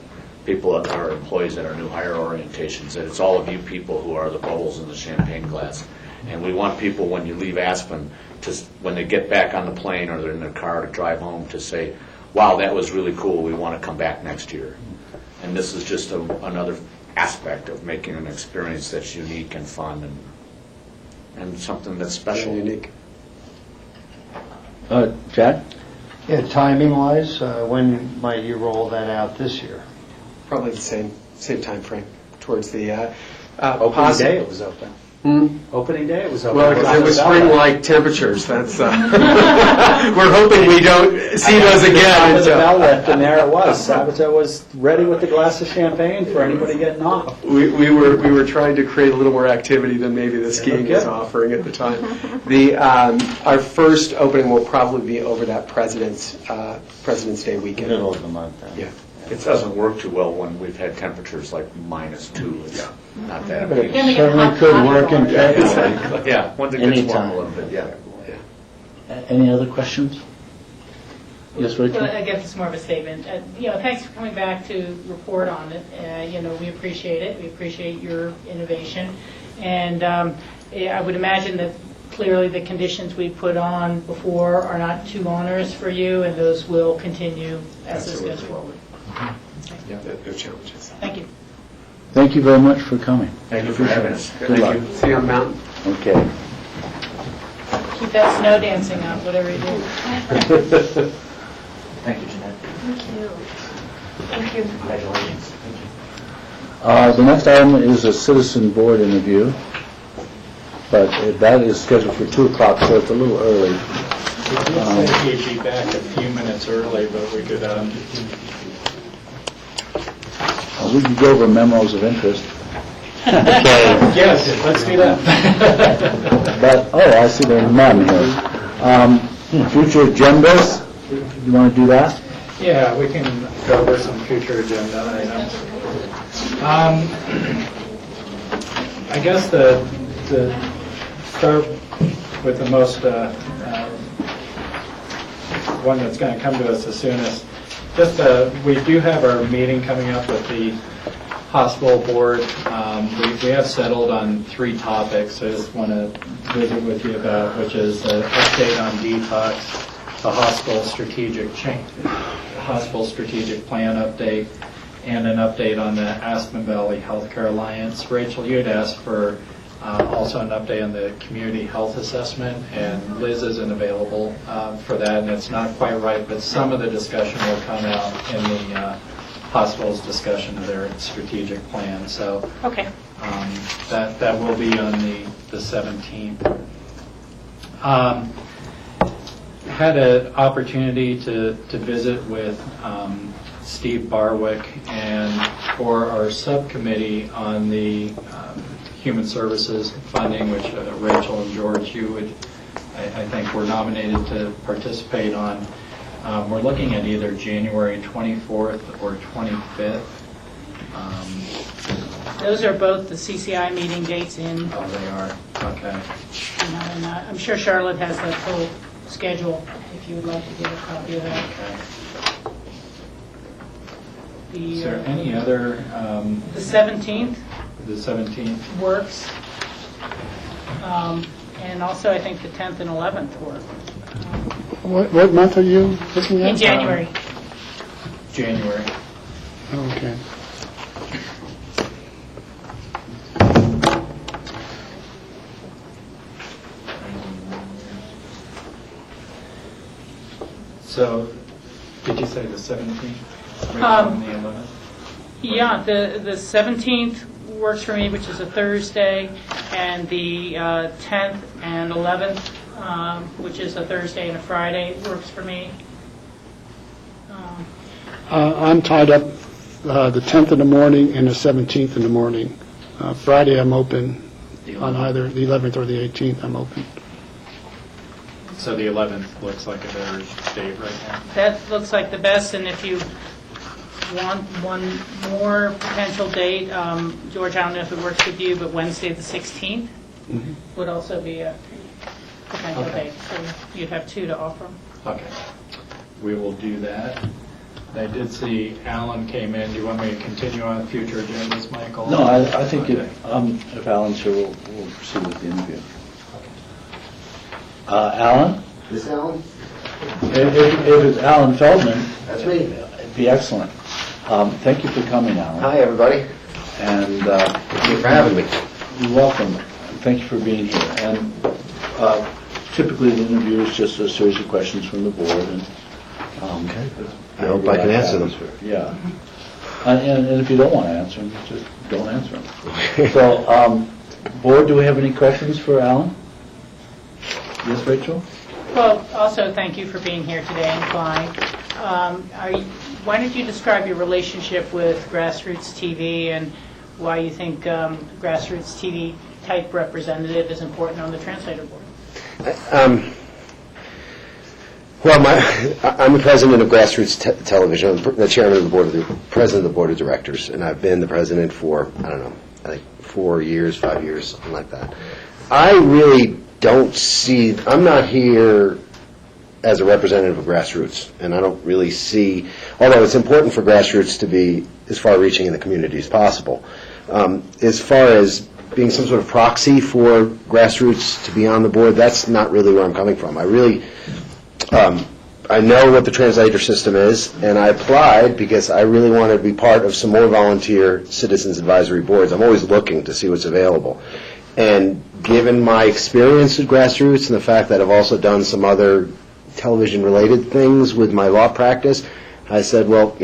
people, our employees at our new hire orientations, that it's all of you people who are the bubbles in the champagne glass. And we want people, when you leave Aspen, when they get back on the plane or they're in their car to drive home, to say, wow, that was really cool, we want to come back next year. And this is just another aspect of making an experience that's unique and fun and something that's special. Unique. Jack? Yeah, timing-wise, when might you roll that out this year? Probably the same time frame, towards the Opening day it was open. Opening day it was open. Well, because it was spring-like temperatures. That's we're hoping we don't see those again. The bell left, and there it was. Sabato was ready with a glass of champagne for anybody getting off. We were trying to create a little more activity than maybe the skiing was offering at the time. Our first opening will probably be over that President's Day weekend. Middle of the month, then. Yeah. It doesn't work too well when we've had temperatures like -2. It's not that But appealing. it certainly could work in February. Yeah, once it gets warm Anytime. a little bit, yeah. Any other questions? Yes, Rachel? Well, I guess it's more of a statement. Thanks for coming back to report on it. We appreciate it. We appreciate your innovation. And I would imagine that clearly the conditions we put on before are not too onerous for you, and those will continue as this goes forward. no challenges. Thank you. Thank you very much for coming. Thank you for having us. Good luck. See you on the mountain. Okay. Keep that snow dancing up, whatever you do. Thank you, Jeanette. Thank you. Congratulations. The next item is a citizen board interview, but that is scheduled for 2 o'clock, so it's a little early. It said he'd be back a few minutes early, but we could, We can go over memos of interest. yes, let's do that. But, I see there are none here. Future agendas, you want to do that? Yeah, we can go over some future agenda items. I guess the start with the most one that's going to come to us the soonest. Just we do have our meeting coming up with the hospital board. We have settled on 3 topics I just want to visit with you about, which is an update on detox, the hospital strategic plan update, and an update on the Aspen Valley Healthcare Alliance. Rachel, you had asked for also an update on the community health assessment, and Liz isn't available for that, and it's not quite right, but some of the discussion will come out in the hospital's discussion of their strategic plan. So Okay. that will be on the 17th. Had an opportunity to visit with Steve Barwick and for our subcommittee on the Human Services funding, which Rachel and George, you would, I think, were nominated to participate on. We're looking at either January 24th or 25th. Those are both the CCI meeting dates in, Oh, they are. Okay. and I'm sure Charlotte has that full schedule, if you would like to get a copy of that. Is there any other, The 17th the 17th? works, and also I think the 10th and 11th work. What month are you looking at? In January. January. Okay. So, did you say the 17th? Right on the 11th? Yeah, the 17th works for me, which is a Thursday, and the 10th and 11th, which is a Thursday and a Friday, works for me. I'm tied up the 10th in the morning and the 17th in the morning. Friday I'm open on either the 11th or the 18th I'm open. So the 11th looks like a better date right now. That looks like the best, and if you want one more potential date, George, I don't know if it works with you, but Wednesday the 16th would also be a potential Okay. date. So you'd have 2 to offer. Okay. We will do that. I did see Alan came in. Do you want me to continue on future agendas, Michael? No, I think Okay. if Alan's here, we'll proceed with the interview. Alan? This Alan? If it's Alan Feldman, That's me. it'd be excellent. Thank you for coming, Alan. Hi, everybody. And Thank you for having me. you're welcome. Thank you for being here. And typically, the interview is just a series of questions from the board. And Okay. I hope I can answer them. Yeah. And if you don't want to answer them, just don't answer them. So, board, do we have any questions for Alan? Yes, Rachel? Well, also, thank you for being here today and flying. Why don't you describe your relationship with Grassroots TV and why you think Grassroots TV type representative is important on the translator board? Well, I'm the president of Grassroots Television. I'm the chairman of the board, president of the board of directors, and I've been the president for, I don't know, I think 4 years, 5 years, something like that. I really don't see, I'm not here as a representative of Grassroots, and I don't really see, although it's important for Grassroots to be as far-reaching in the community as possible, as far as being some sort of proxy for Grassroots to be on the board, that's not really where I'm coming from. I really, I know what the translator system is, and I applied because I really wanted to be part of some more volunteer citizens advisory boards. I'm always looking to see what's available. And given my experience with grassroots and the fact that I've also done some other television-related things with my law practice, I said, well,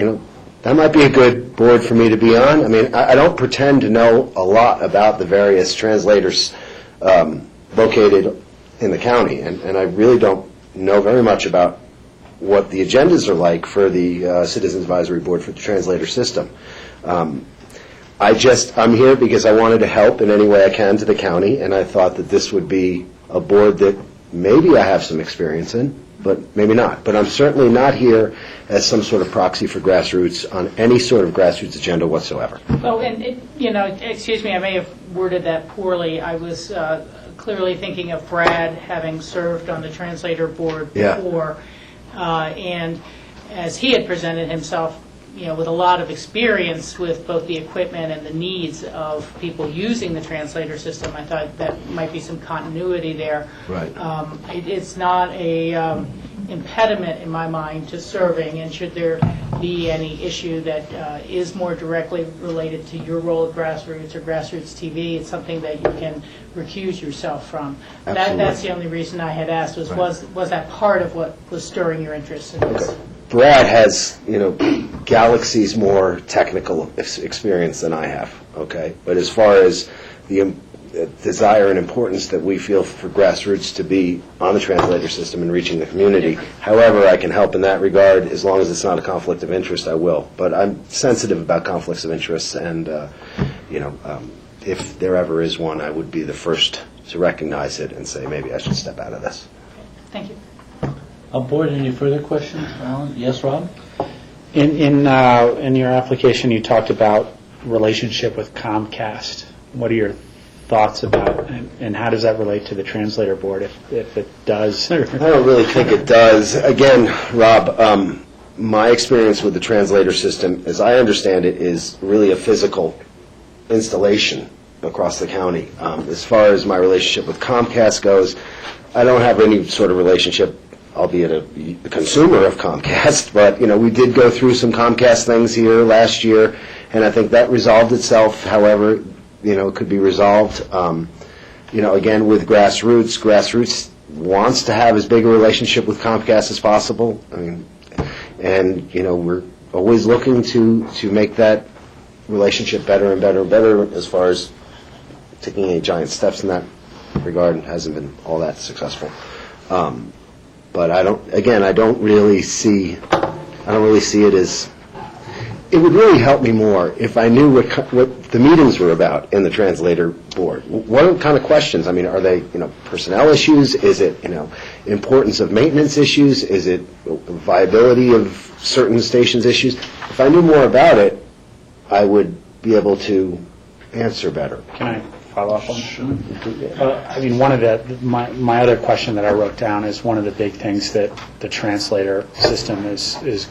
that might be a good board for me to be on. I mean, I don't pretend to know a lot about the various translators located in the county, and I really don't know very much about what the agendas are like for the Citizens Advisory Board for the translator system. I'm here because I wanted to help in any way I can to the county, and I thought that this would be a board that maybe I have some experience in, but maybe not. But I'm certainly not here as some sort of proxy for grassroots on any sort of grassroots agenda whatsoever. Oh, and, excuse me, I may have worded that poorly. I was clearly thinking of Brad having served on the translator board before. And as he had presented himself, with a lot of experience with both the equipment and the needs of people using the translator system, I thought that might be some continuity there. Right. It's not a impediment in my mind to serving, and should there be any issue that is more directly related to your role at Grassroots or Grassroots TV, it's something that you can recuse yourself from. That's the only reason I had asked, was that part of what was stirring your interest in this? Okay. Brad has, galaxies more technical experience than I have, okay? But as far as the desire and importance that we feel for grassroots to be on the translator system and reaching the community, however I can help in that regard, as long as it's not a conflict of interest, I will. But I'm sensitive about conflicts of interest, and, if there ever is one, I would be the first to recognize it and say, maybe I should step out of this. Thank you. Board, any further questions? Alan? Yes, Rob? In your application, you talked about relationship with Comcast. What are your thoughts about, and how does that relate to the translator board, if it does? I don't really think it does. Again, Rob, my experience with the translator system, as I understand it, is really a physical installation across the county. As far as my relationship with Comcast goes, I don't have any sort of relationship, albeit a consumer of Comcast, but, we did go through some Comcast things here last year, and I think that resolved itself. However, it could be resolved. Again, with Grassroots wants to have as big a relationship with Comcast as possible. We're always looking to make that relationship better and better and better. As far as taking any giant steps in that regard, it hasn't been all that successful. But I don't really see it as. It would really help me more if I knew what the meetings were about in the translator board. What kind of questions? I mean, are they personnel issues? Is it importance of maintenance issues? Is it viability of certain stations issues? If I knew more about it, I would be able to answer better. Can I follow up on that? Sure. One of my other question that I wrote down is one of the big things that the translator system is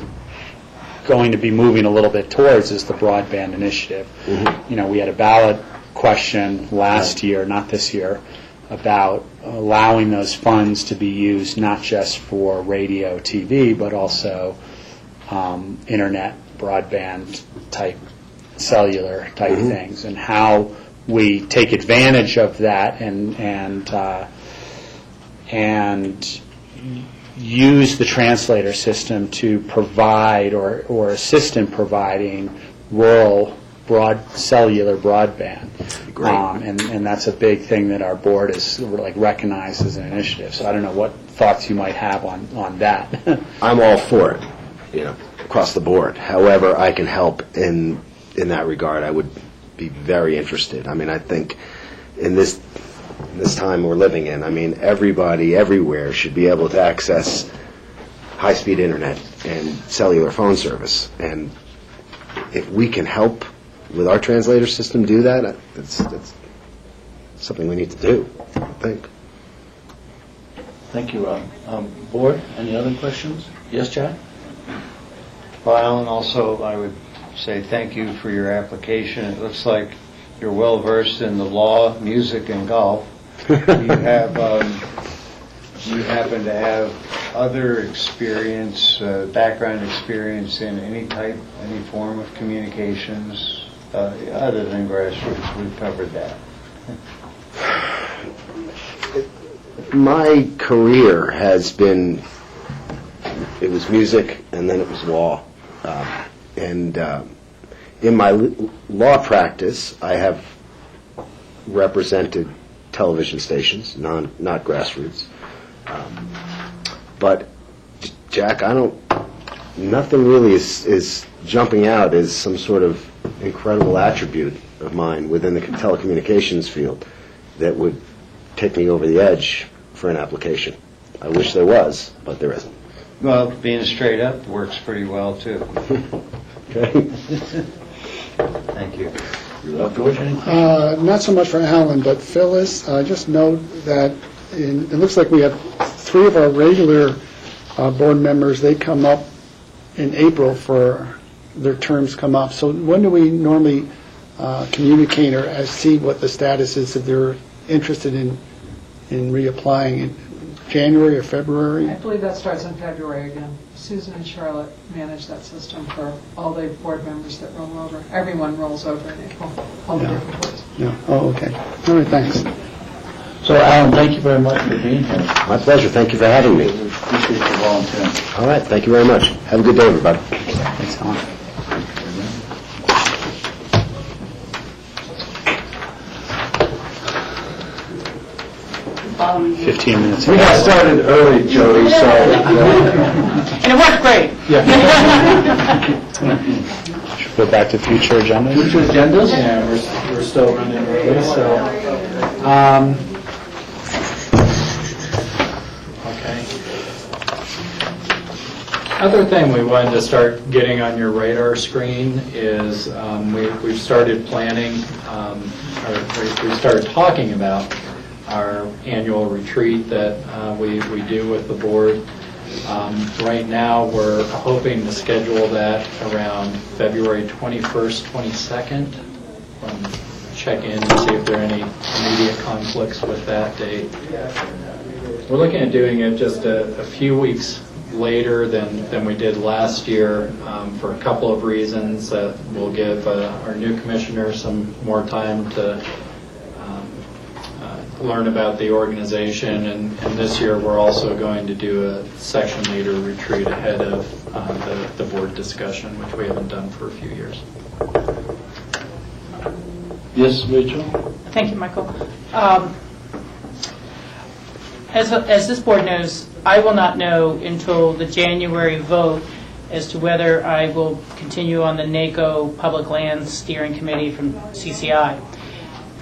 going to be moving a little bit towards is the broadband initiative. Mm-hmm. We had a ballot question last year, not this year, about allowing those funds to be used not just for radio, TV, but also internet, broadband type, cellular type mm-hmm. things, and how we take advantage of that and use the translator system to provide or assist in providing rural cellular broadband. Great. And that's a big thing that our board is recognized as an initiative. So I don't know what thoughts you might have on that. I'm all for it, across the board. However I can help in that regard, I would be very interested. I think in this time we're living in, everybody everywhere should be able to access high-speed internet and cellular phone service. And if we can help with our translator system do that, it's something we need to do, I think. Thank you, Rob. Board, any other questions? Yes, Jack? Well, Alan, also I would say thank you for your application. It looks like you're well versed in the law, music, and golf. You happen to have other experience, background experience in any form of communications, other than grassroots? We've covered that. My career has been, it was music and then it was law. And in my law practice, I have represented television stations, not grassroots. But, Jack, nothing really is jumping out as some sort of incredible attribute of mine within the telecommunications field that would take me over the edge for an application. I wish there was, but there isn't. Well, being straight up works pretty well, too. Okay. Thank you. George, any questions? Not so much for Alan, but Phyllis, just note that it looks like we have 3 of our regular board members, they come up in April for their terms come up. So when do we normally communicate or see what the status is if they're interested in reapplying in January or February? I believe that starts in February again. Susan and Charlotte manage that system for all the board members that roll over. Everyone rolls over in April, all the different boards. Yeah. Oh, okay. All right, thanks. So, Alan, thank you very much for being here. My pleasure. Thank you for having me. We appreciate your volunteering. All right. Thank you very much. Have a good day, everybody. Thanks, Alan. 15 minutes. We got started early, Jody, so... And it worked great. Should we go back to future agendas? Future agendas? Yeah, we're still running early, so, okay. Other thing we wanted to start getting on your radar screen is we've started planning, or we started talking about our annual retreat that we do with the board. Right now, we're hoping to schedule that around February 21st, 22nd. Check in and see if there are any immediate conflicts with that date. We're looking at doing it just a few weeks later than we did last year for a couple of reasons. We'll give our new commissioner some more time to learn about the organization, and this year we're also going to do a section leader retreat ahead of the board discussion, which we haven't done for a few years. Yes, Rachel? Thank you, Michael. As this board knows, I will not know until the January vote as to whether I will continue on the NACO Public Lands Steering Committee from CCI.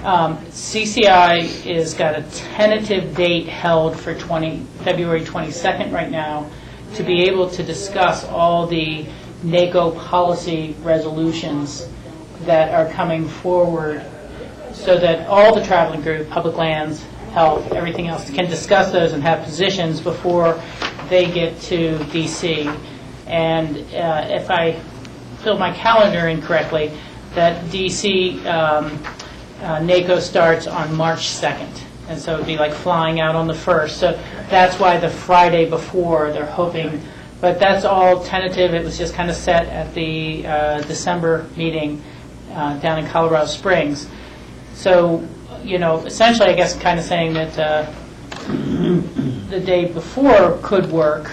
CCI is got a tentative date held for February 22nd right now to be able to discuss all the NACO policy resolutions that are coming forward so that all the traveling group, public lands, health, everything else, can discuss those and have positions before they get to DC. And if I fill my calendar incorrectly, that DC NACO starts on March 2nd. And so it would be like flying out on the 1st. So that's why the Friday before they're hoping. But that's all tentative. It was just kind of set at the December meeting down in Colorado Springs. So, essentially, I guess kind of saying that the day before could work.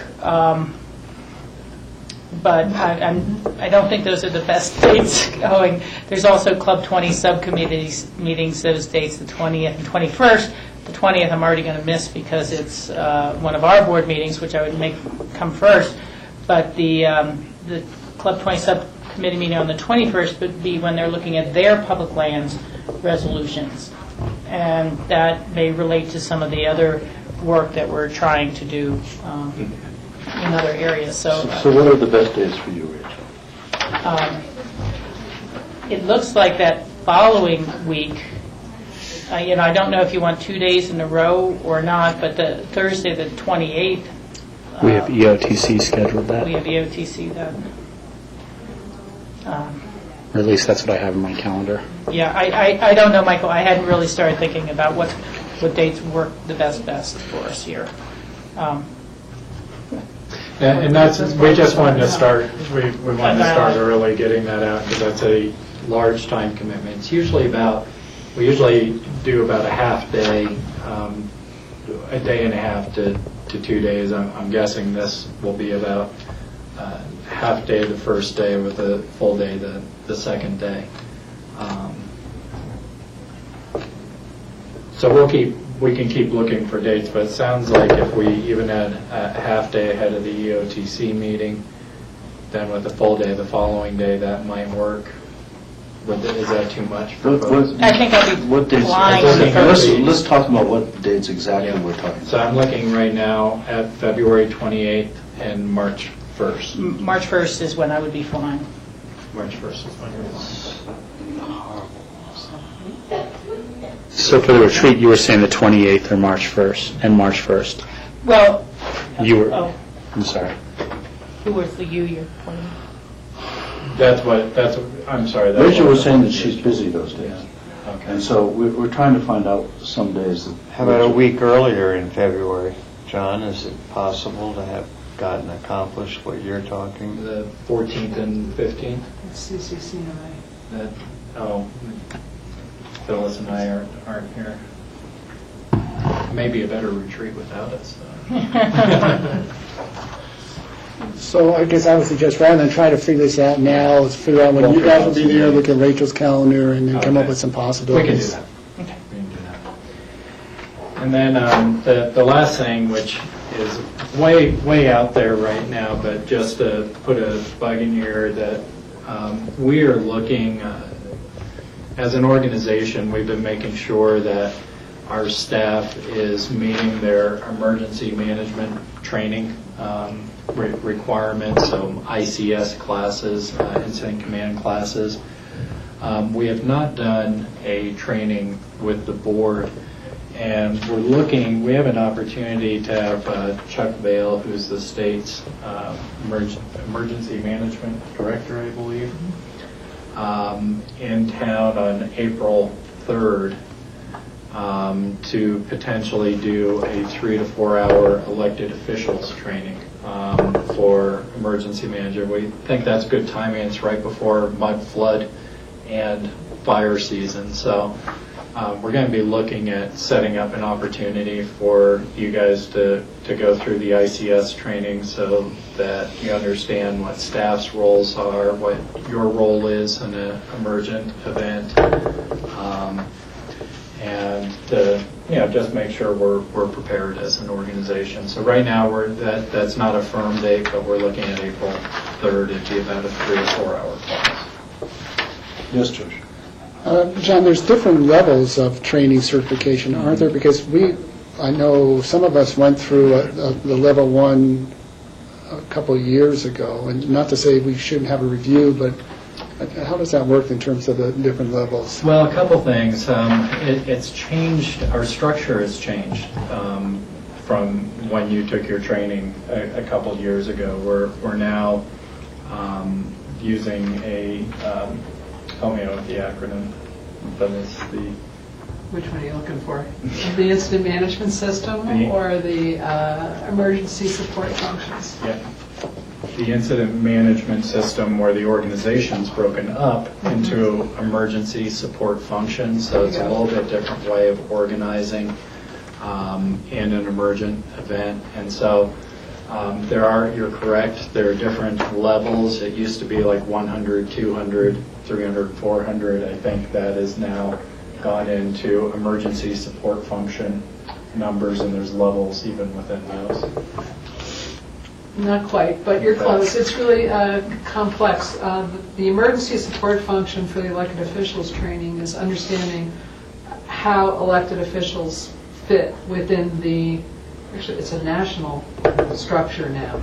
But I don't think those are the best dates going. There's also Club 20 subcommittees meetings, those dates, the 20th and 21st. The 20th I'm already going to miss because it's one of our board meetings, which I would make come first. But the Club 20 subcommittee meeting on the 21st would be when they're looking at their public lands resolutions. And that may relate to some of the other work that we're trying to do in other areas. So what are the best days for you, Rachel? It looks like that following week, I don't know if you want 2 days in a row or not, but the Thursday, the 28th. We have EOTC scheduled that. We have EOTC then. Or at least that's what I have in my calendar. Yeah, I don't know, Michael. I hadn't really started thinking about what dates work the best for us here. And that's, we just wanted to start, we wanted to start early getting that out, because that's a large time commitment. It's usually about, we usually do about a half day, a day and a half to 2 days. I'm guessing this will be about half day the first day with a full day the second day. So we can keep looking for dates, but it sounds like if we even had a half day ahead of the EOTC meeting, then with a full day the following day, that might work. Is that too much for folks? I think I'll be What dates? flying Let's talk about what dates exactly we're talking So about. I'm looking right now at February 28th and March 1st. March 1st is when I would be flying. March 1st is when you're flying. So for the retreat, you were saying the 28th or March 1st, and March 1st. Well, You were, oh, I'm sorry. who was the you're pointing? I'm sorry. that's Rachel what- was saying that she's busy those days. Okay. And so we're trying to find out some days that... How about a week earlier in February? John, is it possible to have gotten accomplished what you're talking? The 14th and 15th? It's CCC and I. That, oh, Phyllis and I aren't here. Maybe a better retreat without us, though. So I guess I would suggest, rather than try to figure this out now, let's figure out when you guys will be there, look at Rachel's calendar, and then come up Okay. with some We can do possibilities. that. We can do that. And then the last thing, which is way out there right now, but just to put a bug in your ear, that we are looking, as an organization, we've been making sure that our staff is meeting their emergency management training requirements, so ICS classes, incident command classes. We have not done a training with the board, and we have an opportunity to have Chuck Vale, who's the state's emergency management director, I believe, in town on April 3rd to potentially do a 3 to 4 hour elected officials training for emergency manager. We think that's good timing. It's right before mud flood and fire season. So we're going to be looking at setting up an opportunity for you guys to go through the ICS training so that you understand what staff's roles are, what your role is in an emergent event, and to just make sure we're prepared as an organization. So right now that's not a firm date, but we're looking at April 3rd. It'd be about a 3 to 4 hour class. Yes, George. John, there's different levels of training certification, aren't there? Because I know some of us went through the level 1 a couple of years ago, and not to say we shouldn't have a review, but how does that work in terms of the different levels? Well, a couple things. It's changed, our structure has changed from when you took your training a couple years ago. We're now using a, help me out with the acronym, but it's the... Which one are you looking for? The incident management system or the emergency support functions? Yeah. The incident management system where the organization's broken up into emergency support functions, so it's a little bit different way of organizing in an emergent event. And so you're correct, there are different levels. It used to be like 100, 200, 300, 400. I think that is now gone into emergency support function numbers, and there's levels even within those. Not quite, but you're close. It's really complex. The emergency support function for the elected officials training is understanding how elected officials fit within actually it's a national structure now.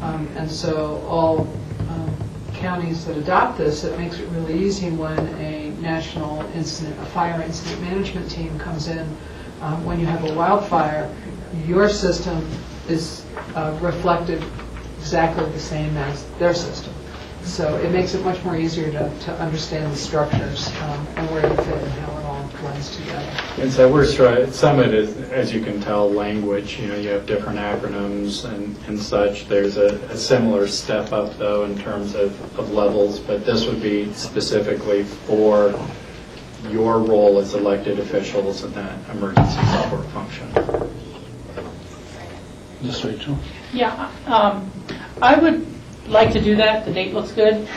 And so all counties that adopt this, it makes it really easy when a national incident, a fire incident management team comes in. When you have a wildfire, your system is reflected exactly the same as their system. So it makes it much more easier to understand the structures and where you fit and how it all blends. guidelines together. And so we're some of it is, as you can tell, language, you have different acronyms and such. There's a similar step up, though, in terms of levels, but this would be specifically for your role as elected officials in that emergency support function. Just Rachel? Yeah, I would like to do that. The date looks good.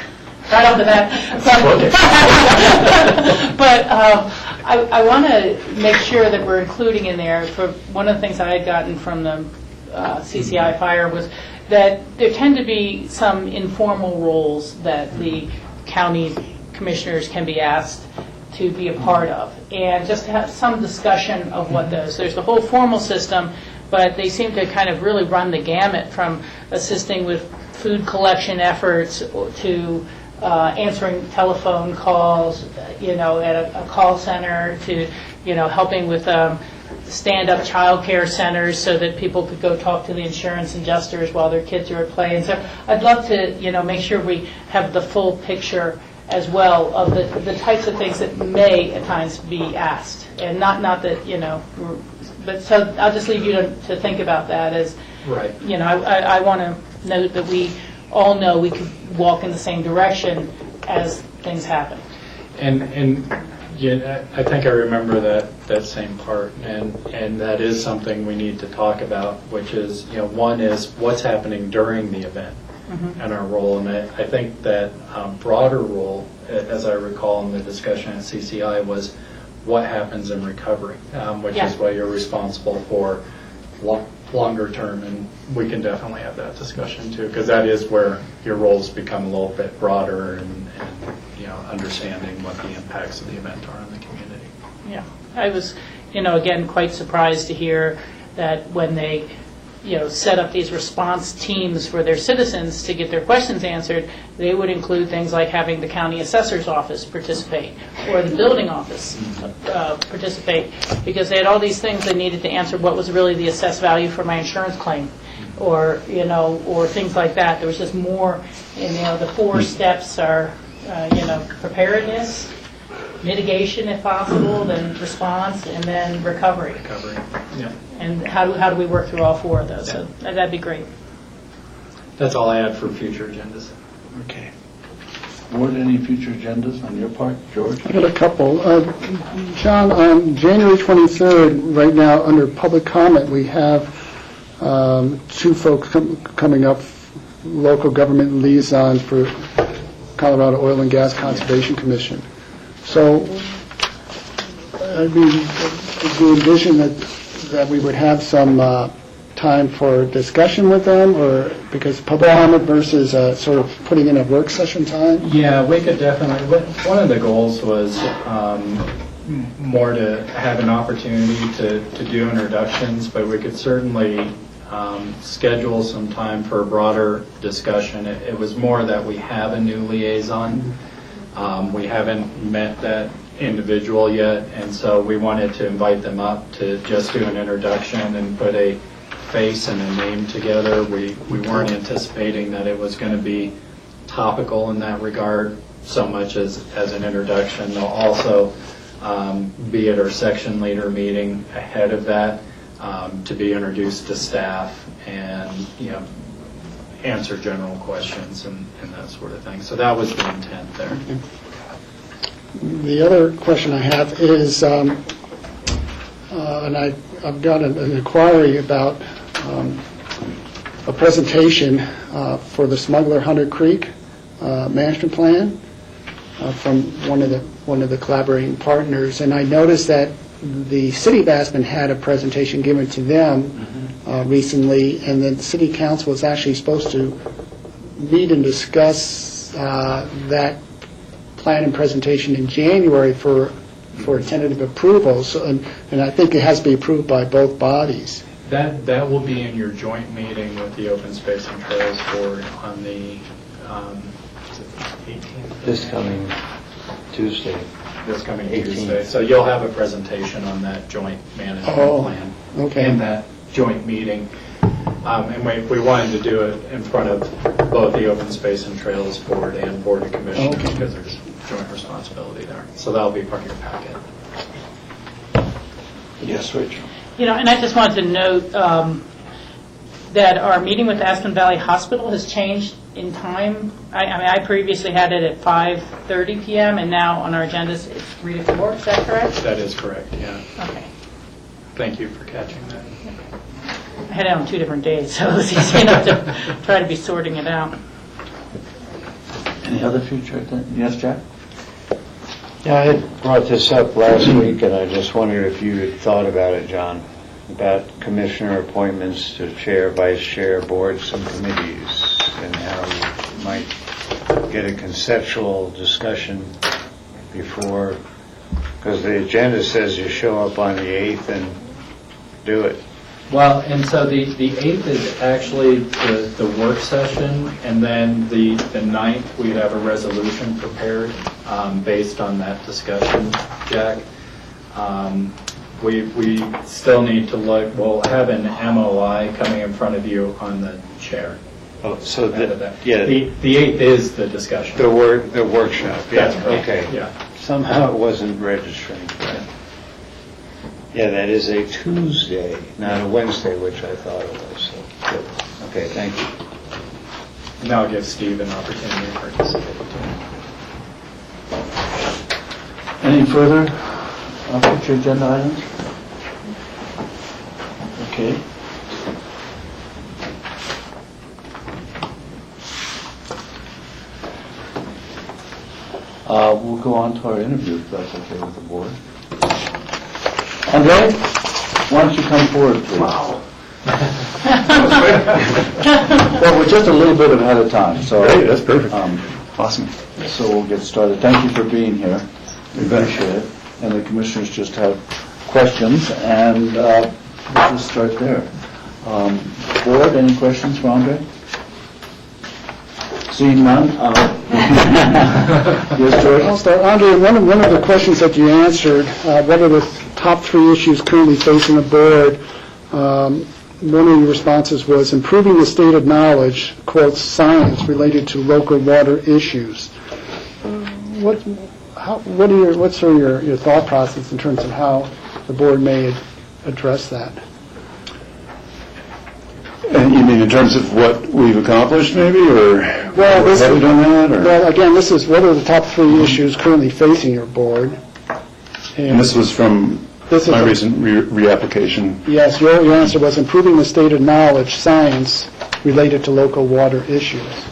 Right off the bat. But I want to make sure that we're including in there, for one of the things I had gotten from the CCI fire was that there tend to be some informal roles that the county commissioners can be asked to be a part of, and just to have some discussion of what those. There's the whole formal system, but they seem to kind of really run the gamut from assisting with food collection efforts to answering telephone calls, at a call center, to, helping with stand-up child care centers so that people could go talk to the insurance adjusters while their kids are at play. And so I'd love to, make sure we have the full picture as well of the types of things that may at times be asked. And not that, but so I'll just leave you to think about that as, right. I want to note that we all know we could walk in the same direction as things happen. And I think I remember that same part, and that is something we need to talk about, which is, one is what's happening during the event and our role in it. I think that broader role, as I recall in the discussion at CCI, was what happens in recovery, which is what you're responsible for longer term, and we can definitely have that discussion too, because that is where your roles become a little bit broader and understanding what the impacts of the event are on the community. Yeah, I was, again, quite surprised to hear that when they, set up these response teams for their citizens to get their questions answered, they would include things like having the county assessor's office participate or the building office participate, because they had all these things they needed to answer. What was really the assessed value for my insurance claim, or or things like that. There was just more. And the 4 steps are preparedness, mitigation if possible, then response, and then recovery. Yeah. And how do we work through all 4 of those? So that'd be great. That's all I had for future agendas. Okay. Board, any future agendas on your part? George? I got a couple. John, on January 23rd, right now, under public comment, we have 2 folks coming up, local government liaisons for Colorado Oil and Gas Conservation Commission. So, I mean, do you envision that we would have some time for discussion with them, or because public comment versus sort of putting in a work session time? Yeah, we could definitely. One of the goals was more to have an opportunity to do introductions, but we could certainly schedule some time for a broader discussion. It was more that we have a new liaison. We haven't met that individual yet, and so we wanted to invite them up to just do an introduction and put a face and a name together. We weren't anticipating that it was going to be topical in that regard so much as an introduction. They'll also be at our section leader meeting ahead of that to be introduced to staff and answer general questions and that sort of thing. So that was the intent there. The other question I have is, and I've got an inquiry about a presentation for the Smuggler Hunter Creek management plan from one of the collaborating partners, and I noticed that the City of Aspen had a presentation given to them recently, and then the City Council was actually supposed to meet and discuss that plan and presentation in January for tentative approval. So, and I think it has to be approved by both bodies. That will be in your joint meeting with the Open Space and Trails Board on the 18th. This coming Tuesday. This coming 18th. Tuesday. So you'll have a presentation on that joint management plan in that joint meeting. And we wanted to do it in front of both the Open Space and Trails Board and Board of Commissioners because there's joint responsibility there. So that'll be part of your packet. Yes, Rachel. You know, and I just wanted to note that our meeting with Aspen Valley Hospital has changed in time. I mean, I previously had it at 5:30 p.m., and now on our agenda it's 3 to 4. Is that correct? That is correct, yeah. Okay. Thank you for catching that. I had it on 2 different days, so it was easy enough to try to be sorting it out. Any other future? Yes, Jack? Yeah, I had brought this up last week, and I just wondered if you had thought about it, John, about commissioner appointments to chair, vice chair, boards and committees, and how you might get a conceptual discussion before, because the agenda says you show up on the 8th and do it. Well, and so the 8th is actually the work session, and then the 9th, we'd have a resolution prepared based on that discussion, Jack. We still need to look, we'll have an MOI coming in front of you on the chair. Oh, so yeah. The 8th is the discussion. The workshop, yeah, That's right. okay. Yeah. Somehow it wasn't registering. Yeah, that is a Tuesday, not a Wednesday, which I thought it was. So, good. Okay, thank you. Now I'll give Steve an opportunity to participate. Any further future agenda items? Okay. We'll go on to our interview, if that's okay with the board. Andre, why don't you come forward, please? Wow. Well, we're just a little bit ahead of time, so... Great, that's perfect. Awesome. So we'll get started. Thank you for being here. We appreciate it. And the commissioners just have questions, and we'll just start there. Board, any questions for Andre? Seeing none? Yes, George? I'll start. Andre, one of the questions that you answered, what are the top 3 issues currently facing the board? One of your responses was improving the state of knowledge, quote, science related to local water issues. What's sort of your thought process in terms of how the board may address that? And you mean in terms of what we've accomplished, maybe, or have we done that? Or? Well, again, this is what are the top 3 issues currently facing your board? And this was from my recent reapplication. Yes, your answer was improving the state of knowledge, science related to local water issues.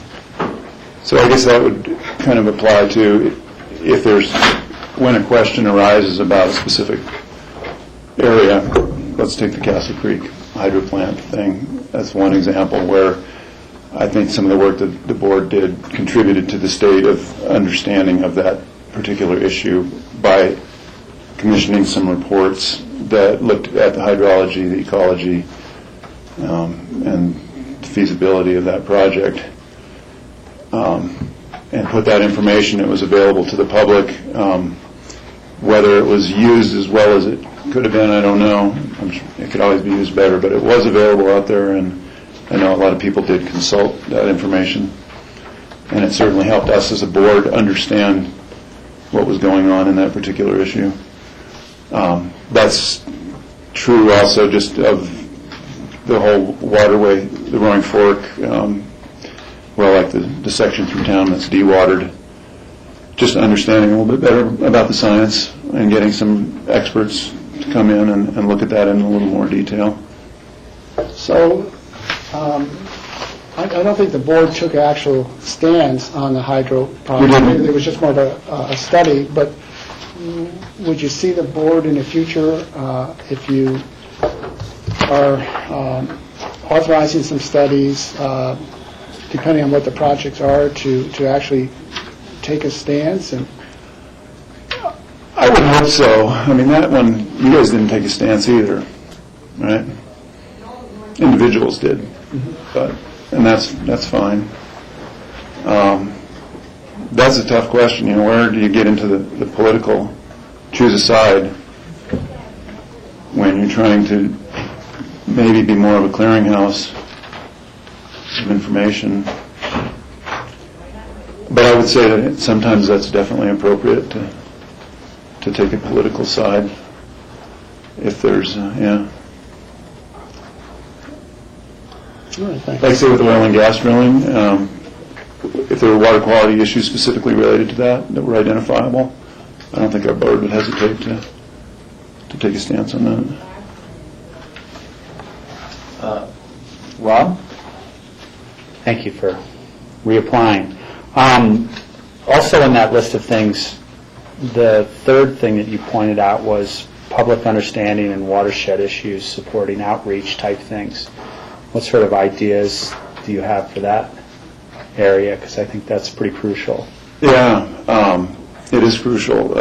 So I guess that would kind of apply to if when a question arises about a specific area. Let's take the Castle Creek hydro plant thing. That's one example where I think some of the work that the board did contributed to the state of understanding of that particular issue by commissioning some reports that looked at the hydrology, the ecology, and the feasibility of that project, and put that information that was available to the public. Whether it was used as well as it could have been, I don't know. I'm sure it could always be used better, but it was available out there, and I know a lot of people did consult that information, and it certainly helped us as a board understand what was going on in that particular issue. That's true also just of the whole waterway, the Roaring Fork, where I like the section through town that's dewatered. Just understanding a little bit better about the science and getting some experts to come in and look at that in a little more detail. So, I don't think the board took actual stands on the hydro problem. It was just more of a study, but would you see the board in the future, if you are authorizing some studies, depending on what the projects are, to actually take a stance? And I would hope so. I mean, that one, you guys didn't take a stance either, right? Individuals did, and that's fine. That's a tough question. You know, where do you get into the political, choose a side when you're trying to maybe be more of a clearinghouse of information? But I would say that sometimes that's definitely appropriate to take a political side. if there's, yeah. All right, thanks. Like I say with oil and gas drilling, if there were water quality issues specifically related to that were identifiable, I don't think our board would hesitate to take a stance on that. Rob? Thank you for reapplying. Also in that list of things, the third thing that you pointed out was public understanding and watershed issues supporting outreach type things. What sort of ideas do you have for that area? Because I think that's pretty crucial. Yeah, it is crucial.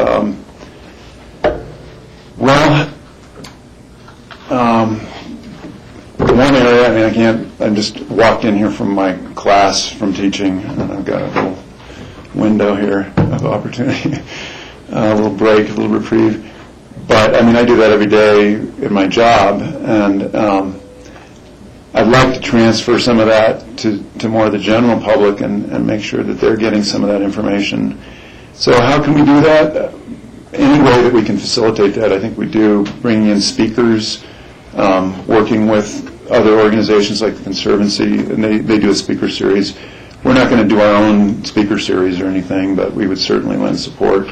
One area, I just walked in here from my class from teaching, and I've got a little window here of opportunity, a little break, a little reprieve. But, I do that every day in my job, and I'd like to transfer some of that to more of the general public and make sure that they're getting some of that information. So how can we do that? Any way that we can facilitate that, I think we do, bringing in speakers, working with other organizations like the Conservancy, and they do a speaker series. We're not going to do our own speaker series or anything, but we would certainly lend support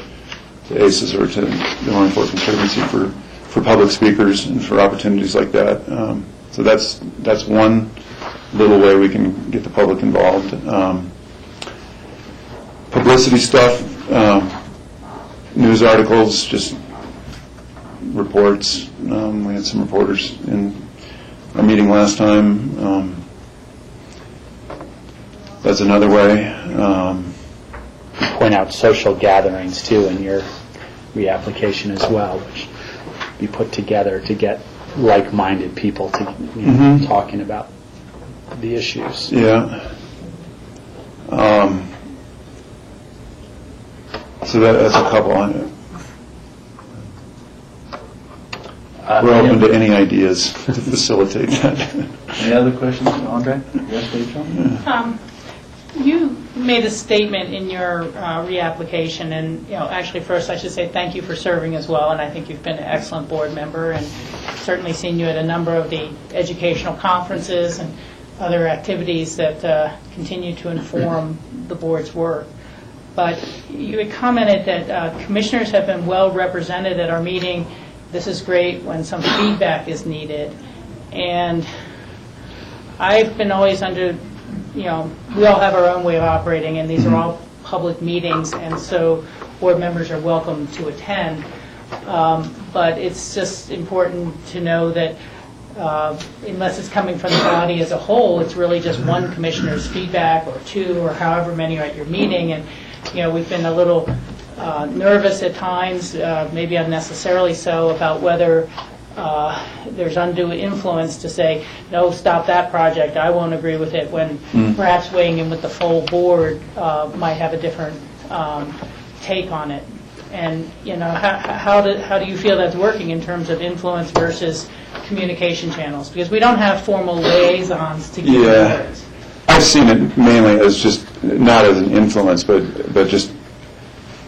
to ACES or to the Orange Fork Conservancy for public speakers and for opportunities like that. So that's one little way we can get the public involved. Publicity stuff, news articles, just reports. We had some reporters in our meeting last time. That's another way. You point out social gatherings, too, in your reapplication as well, which be put together to get like-minded people to talking about the issues. Yeah. So that's a couple. We're open to any ideas to facilitate that. Any other questions, Andre? Yes, Rachel? You made a statement in your reapplication, and actually, first I should say thank you for serving as well. And I think you've been an excellent board member, and certainly seen you at a number of the educational conferences and other activities that continue to inform the board's work. But you had commented that commissioners have been well represented at our meeting. This is great when some feedback is needed, and I've been always under. We all have our own way of operating, and these are all public meetings, and so board members are welcome to attend. But it's just important to know that unless it's coming from the body as a whole, it's really just one commissioner's feedback or two or however many are at your meeting. And, we've been a little nervous at times, maybe unnecessarily so, about whether there's undue influence to say, no, stop that project, I won't agree with it, when perhaps weighing in with the full board might have a different take on it. And, how do you feel that's working in terms of influence versus communication channels? Because we don't have formal liaisons to give words. I've seen it mainly as just, not as an influence, but just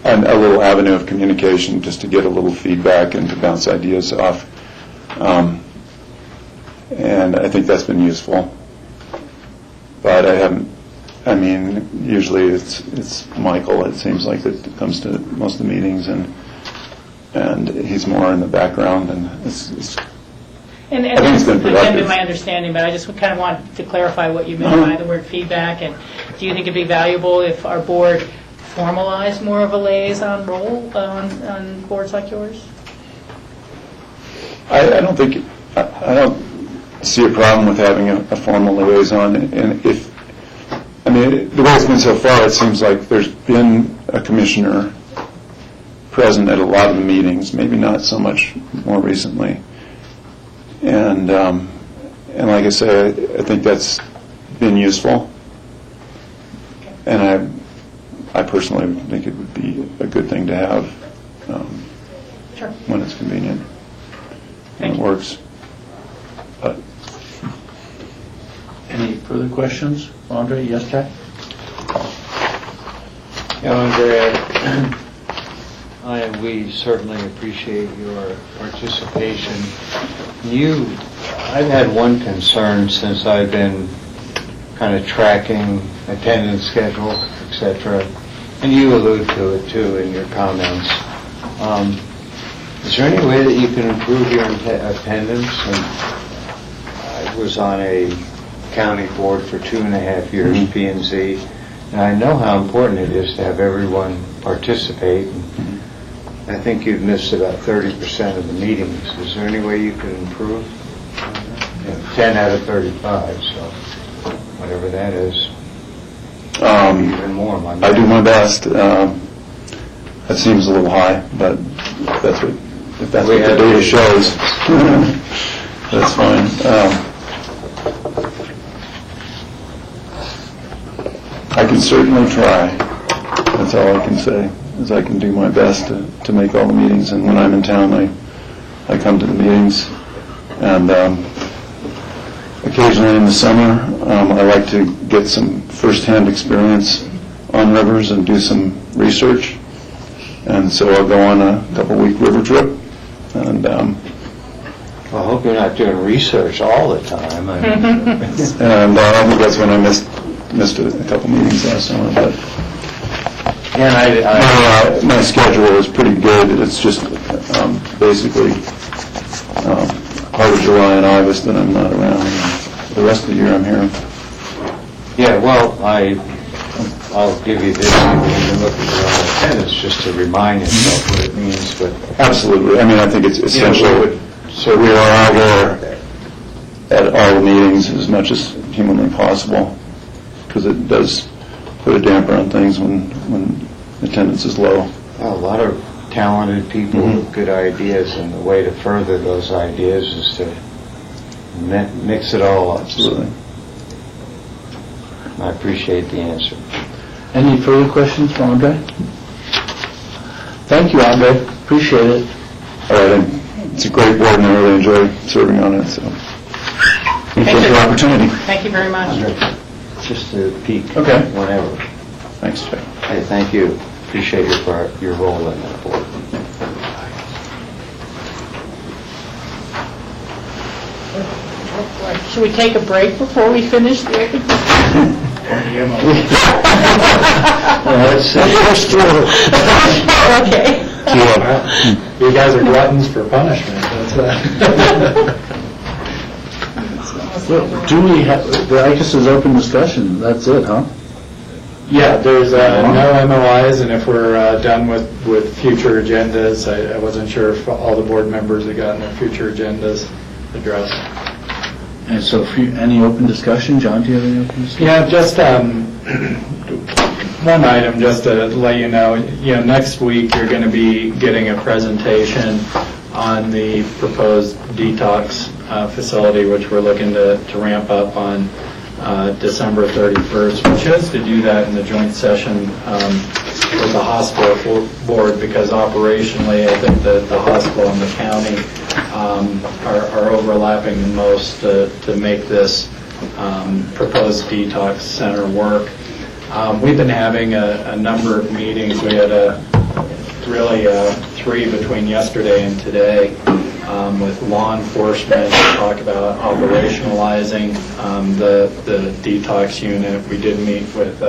a little avenue of communication, just to get a little feedback and to bounce ideas off. And I think that's been useful. But usually it's Michael, it seems like, that comes to most of the meetings, and he's more in the background, and And I think that's it's been again productive. been my understanding, but I just kind of want to clarify what you meant by the word feedback. And do you think it'd be valuable if our board formalized more of a liaison role on boards like yours? I don't see a problem with having a formal liaison. And the way it's been so far, it seems like there's been a commissioner present at a lot of the meetings, maybe not so much more recently. And like I say, I think that's been useful. And I personally think it would be a good thing to have when it's convenient. And it works. But any further questions? Andre? Yes, Jack? Andre, We certainly appreciate your participation. I've had one concern since I've been kind of tracking attendance schedule, et cetera, and you allude to it too in your comments. Is there any way that you can improve your attendance? And I was on a county board for 2.5 years, P&Z, and I know how important it is to have everyone participate. I think you've missed about 30% of the meetings. Is there any way you can improve? 10 out of 35, so whatever that is. Even more. I do my best. That seems a little high, but if that's what the data shows, that's fine. I can certainly try. That's all I can say, is I can do my best to make all the meetings, and when I'm in town, I come to the meetings. And occasionally in the summer, I like to get some first-hand experience on rivers and do some research. And so I'll go on a couple-week river trip. And I hope you're not doing research all the time. and I think that's when I missed a couple meetings last summer. But my schedule is pretty good. It's just basically part of July and August that I'm not around. The rest of the year I'm here. Yeah, well, I'll give you this. You can look at your own attendance just to remind yourself what it means. But absolutely. I mean, I think it's essential. So we are out there at all the meetings as much as humanly possible, because it does put a damper on things when attendance is low. A lot of talented people with good ideas, and the way to further those ideas is to mix it all up. Absolutely. I appreciate the answer. Any further questions for Andre? Thank you, Andre. Appreciate it. All right. It's a great board, and I really enjoy serving on it. So, thank you for the opportunity. Thank you very much. Just a peek. Okay. Whenever. Thanks, Jay. Hey, thank you. Appreciate your role in that board. Should we take a break before we finish the open? Okay. You guys are gluttons for punishment. Do we have, I guess there's open discussion. That's it, huh? Yeah, there's no MOIs, and if we're done with future agendas, I wasn't sure if all the board members had gotten their future agendas addressed. And so, any open discussion? John, do you have any open discussion? Yeah, just one item, just to let you know. Next week you're going to be getting a presentation on the proposed detox facility, which we're looking to ramp up on December 31st. We chose to do that in the joint session with the hospital board because operationally I think that the hospital and the county are overlapping the most to make this proposed detox center work. We've been having a number of meetings. We had really 3 between yesterday and today with law enforcement to talk about operationalizing the detox unit. We did meet with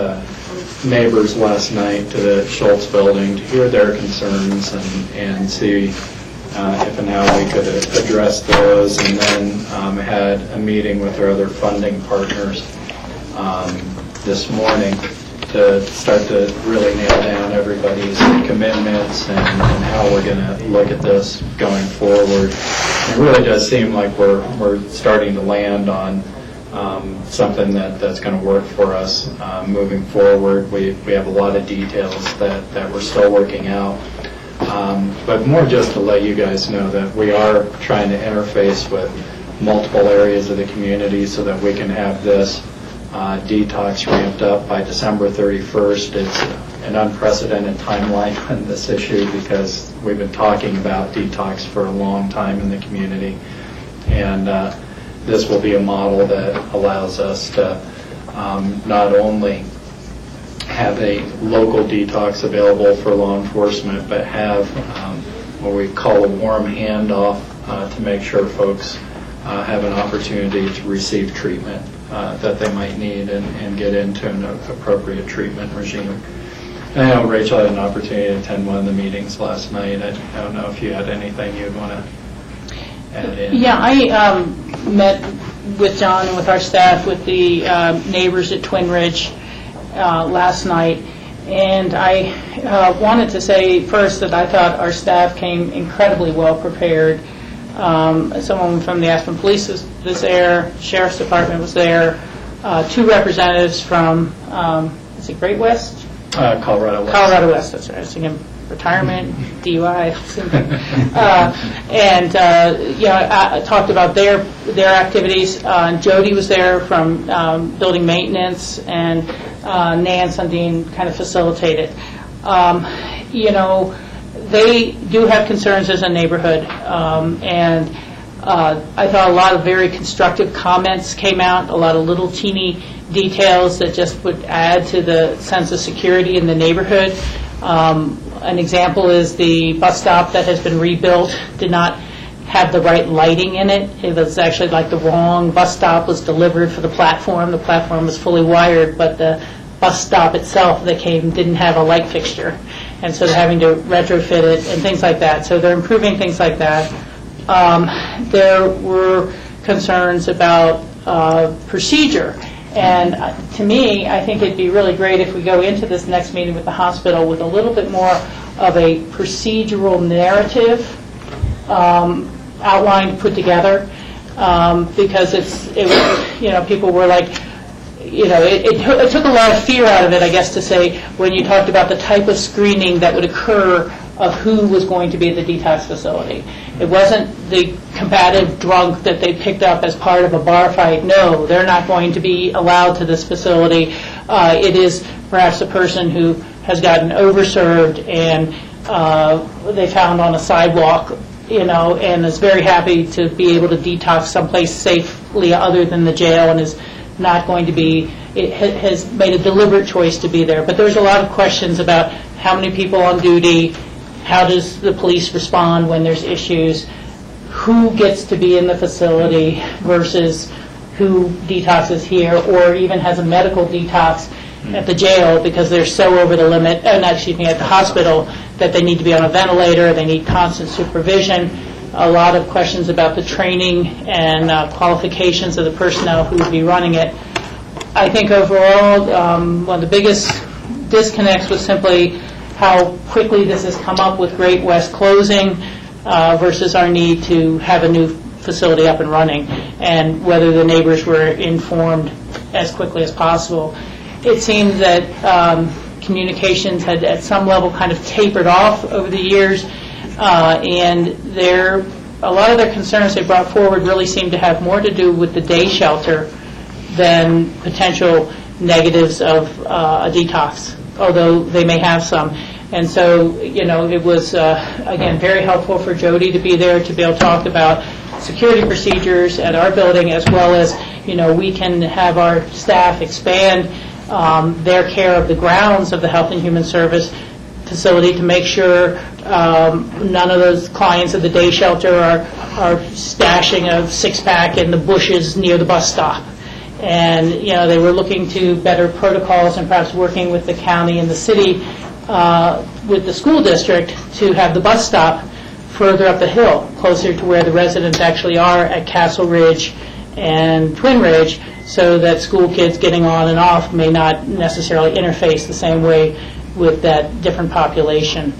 neighbors last night to the Schultz building to hear their concerns and see if and how we could address those, and then had a meeting with our other funding partners this morning to start to really nail down everybody's commitments and how we're going to look at this going forward. It really does seem like we're starting to land on something that's going to work for us moving forward. We have a lot of details that we're still working out. But more just to let you guys know that we are trying to interface with multiple areas of the community so that we can have this detox ramped up by December 31st. It's an unprecedented timeline on this issue because we've been talking about detox for a long time in the community. And this will be a model that allows us to not only have a local detox available for law enforcement, but have what we call a warm handoff to make sure folks have an opportunity to receive treatment that they might need and get into an appropriate treatment regime. I know Rachel had an opportunity to attend one of the meetings last night. I don't know if you had anything you'd want to add in. Yeah, I met with John and with our staff, with the neighbors at Twin Ridge last night, and I wanted to say first that I thought our staff came incredibly well prepared. Someone from the Aspen Police was there, Sheriff's Department was there, 2 representatives from, is it Great West? Colorado West. Colorado West, that's right. I was thinking retirement, DUI, and I talked about their activities. Jody was there from building maintenance, and Nan Sundin kind of facilitated. They do have concerns as a neighborhood, and I thought a lot of very constructive comments came out, a lot of little teeny details that just would add to the sense of security in the neighborhood. An example is the bus stop that has been rebuilt did not have the right lighting in it. It was actually like the wrong bus stop was delivered for the platform. The platform was fully wired, but the bus stop itself that came didn't have a light fixture. And so they're having to retrofit it and things like that. So they're improving things like that. There were concerns about procedure. And to me, I think it'd be really great if we go into this next meeting with the hospital with a little bit more of a procedural narrative outlined, put together, because people were like, it took a lot of fear out of it, I guess, to say when you talked about the type of screening that would occur of who was going to be at the detox facility. It wasn't the combative drunk that they picked up as part of a bar fight. No, they're not going to be allowed to this facility. It is perhaps a person who has gotten overserved and they found on a sidewalk, and is very happy to be able to detox someplace safely other than the jail, and is not going to be, has made a deliberate choice to be there. But there's a lot of questions about how many people on duty, how does the police respond when there's issues, who gets to be in the facility versus who detoxes here or even has a medical detox at the jail because they're so over the limit, at the hospital, that they need to be on a ventilator, they need constant supervision. A lot of questions about the training and qualifications of the personnel who would be running it. I think overall, one of the biggest disconnects was simply how quickly this has come up with Great West closing versus our need to have a new facility up and running, and whether the neighbors were informed as quickly as possible. It seemed that communications had at some level kind of tapered off over the years, and a lot of their concerns they brought forward really seemed to have more to do with the day shelter than potential negatives of a detox, although they may have some. And so, it was, again, very helpful for Jody to be there to be able to talk about security procedures at our building, as well as, we can have our staff expand their care of the grounds of the Health and Human Service facility to make sure none of those clients of the day shelter are stashing a six-pack in the bushes near the bus stop. And, they were looking to better protocols and perhaps working with the county and the city with the school district to have the bus stop further up the hill, closer to where the residents actually are at Castle Ridge and Twin Ridge, so that school kids getting on and off may not necessarily interface the same way with that different population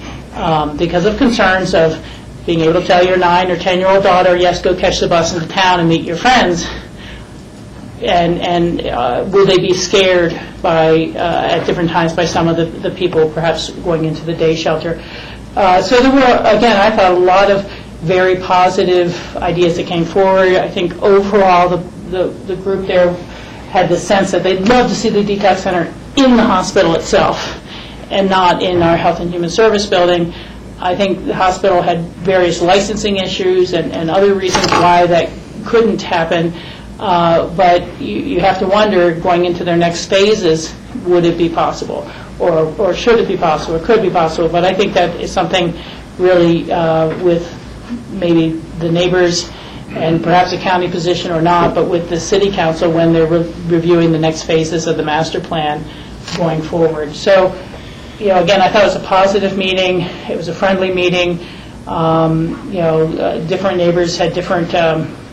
because of concerns of being able to tell your 9 or 10-year-old daughter, yes, go catch the bus into town and meet your friends, and will they be scared by at different times by some of the people perhaps going into the day shelter. So there were, again, I thought a lot of very positive ideas that came forward. I think overall the group there had the sense that they'd love to see the detox center in the hospital itself and not in our Health and Human Service building. I think the hospital had various licensing issues and other reasons why that couldn't happen. But you have to wonder, going into their next phases, would it be possible? Or should it be possible, or could it be possible? But I think that is something really with maybe the neighbors and perhaps a county position or not, but with the city council when they're reviewing the next phases of the master plan going forward. So, again, I thought it was a positive meeting. It was a friendly meeting. Different neighbors had different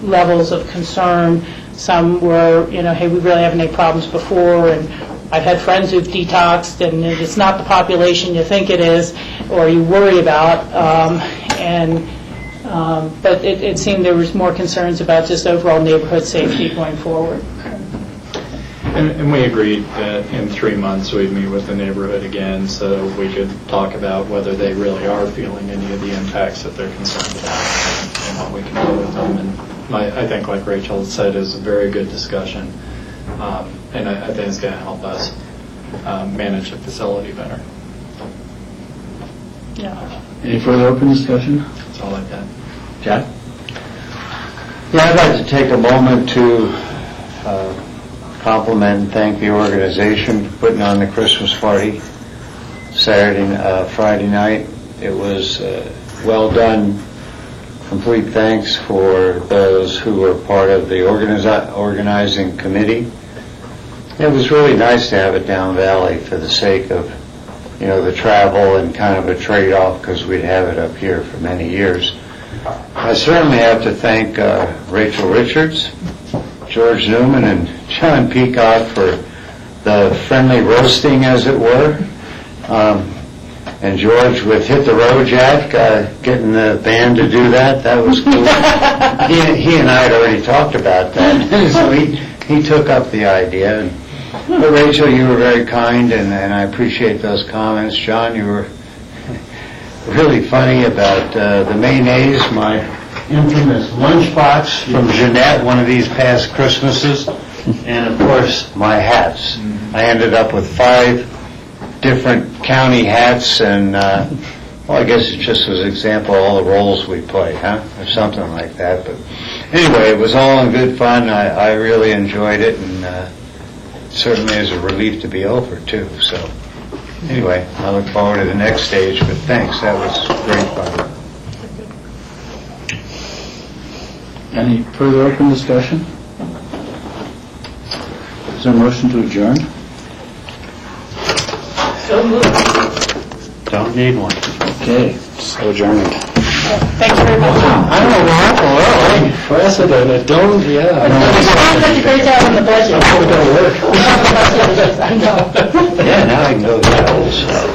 levels of concern. Some were, hey, we really haven't had any problems before, and I've had friends who've detoxed, and it's not the population you think it is or you worry about. But it seemed there was more concerns about just overall neighborhood safety going forward. And we agreed that in 3 months we'd meet with the neighborhood again so we could talk about whether they really are feeling any of the impacts that they're concerned about and what we can do with them. And I think, like Rachel said, is a very good discussion. And I think it's going to help us manage the facility better. Yeah. Any further open discussion? That's all I've got. Jack? Yeah, I'd like to take a moment to compliment and thank the organization for putting on the Christmas party Friday night. It was well done. Complete thanks for those who were part of the organizing committee. It was really nice to have it down Valley for the sake of, the travel and kind of a trade-off because we'd have it up here for many years. I certainly have to thank Rachel Richards, George Newman, and John Peacock for the friendly roasting, as it were. And George with Hit the Road Jack, getting the band to do that. That was cool. he and I had already talked about that. So he took up the idea. But Rachel, you were very kind, and I appreciate those comments. John, you were really funny about the mayonnaise, my infamous lunchbox from Jeanette one of these past Christmases, and of course my hats. I ended up with 5 different county hats, and I guess it just was an example of all the roles we played, or something like that. But anyway, it was all in good fun. I really enjoyed it, and certainly is a relief to be over too. So anyway, I look forward to the next stage. But thanks, that was great fun. Any further open discussion? Is there a motion to adjourn? So moved. Don't need one. Okay. So adjourned. Thank you very much. I'm a rock president. Don't, yeah. You did such a great job on the budget. I'm going to work. I know. Yeah, now I can go to that old stuff.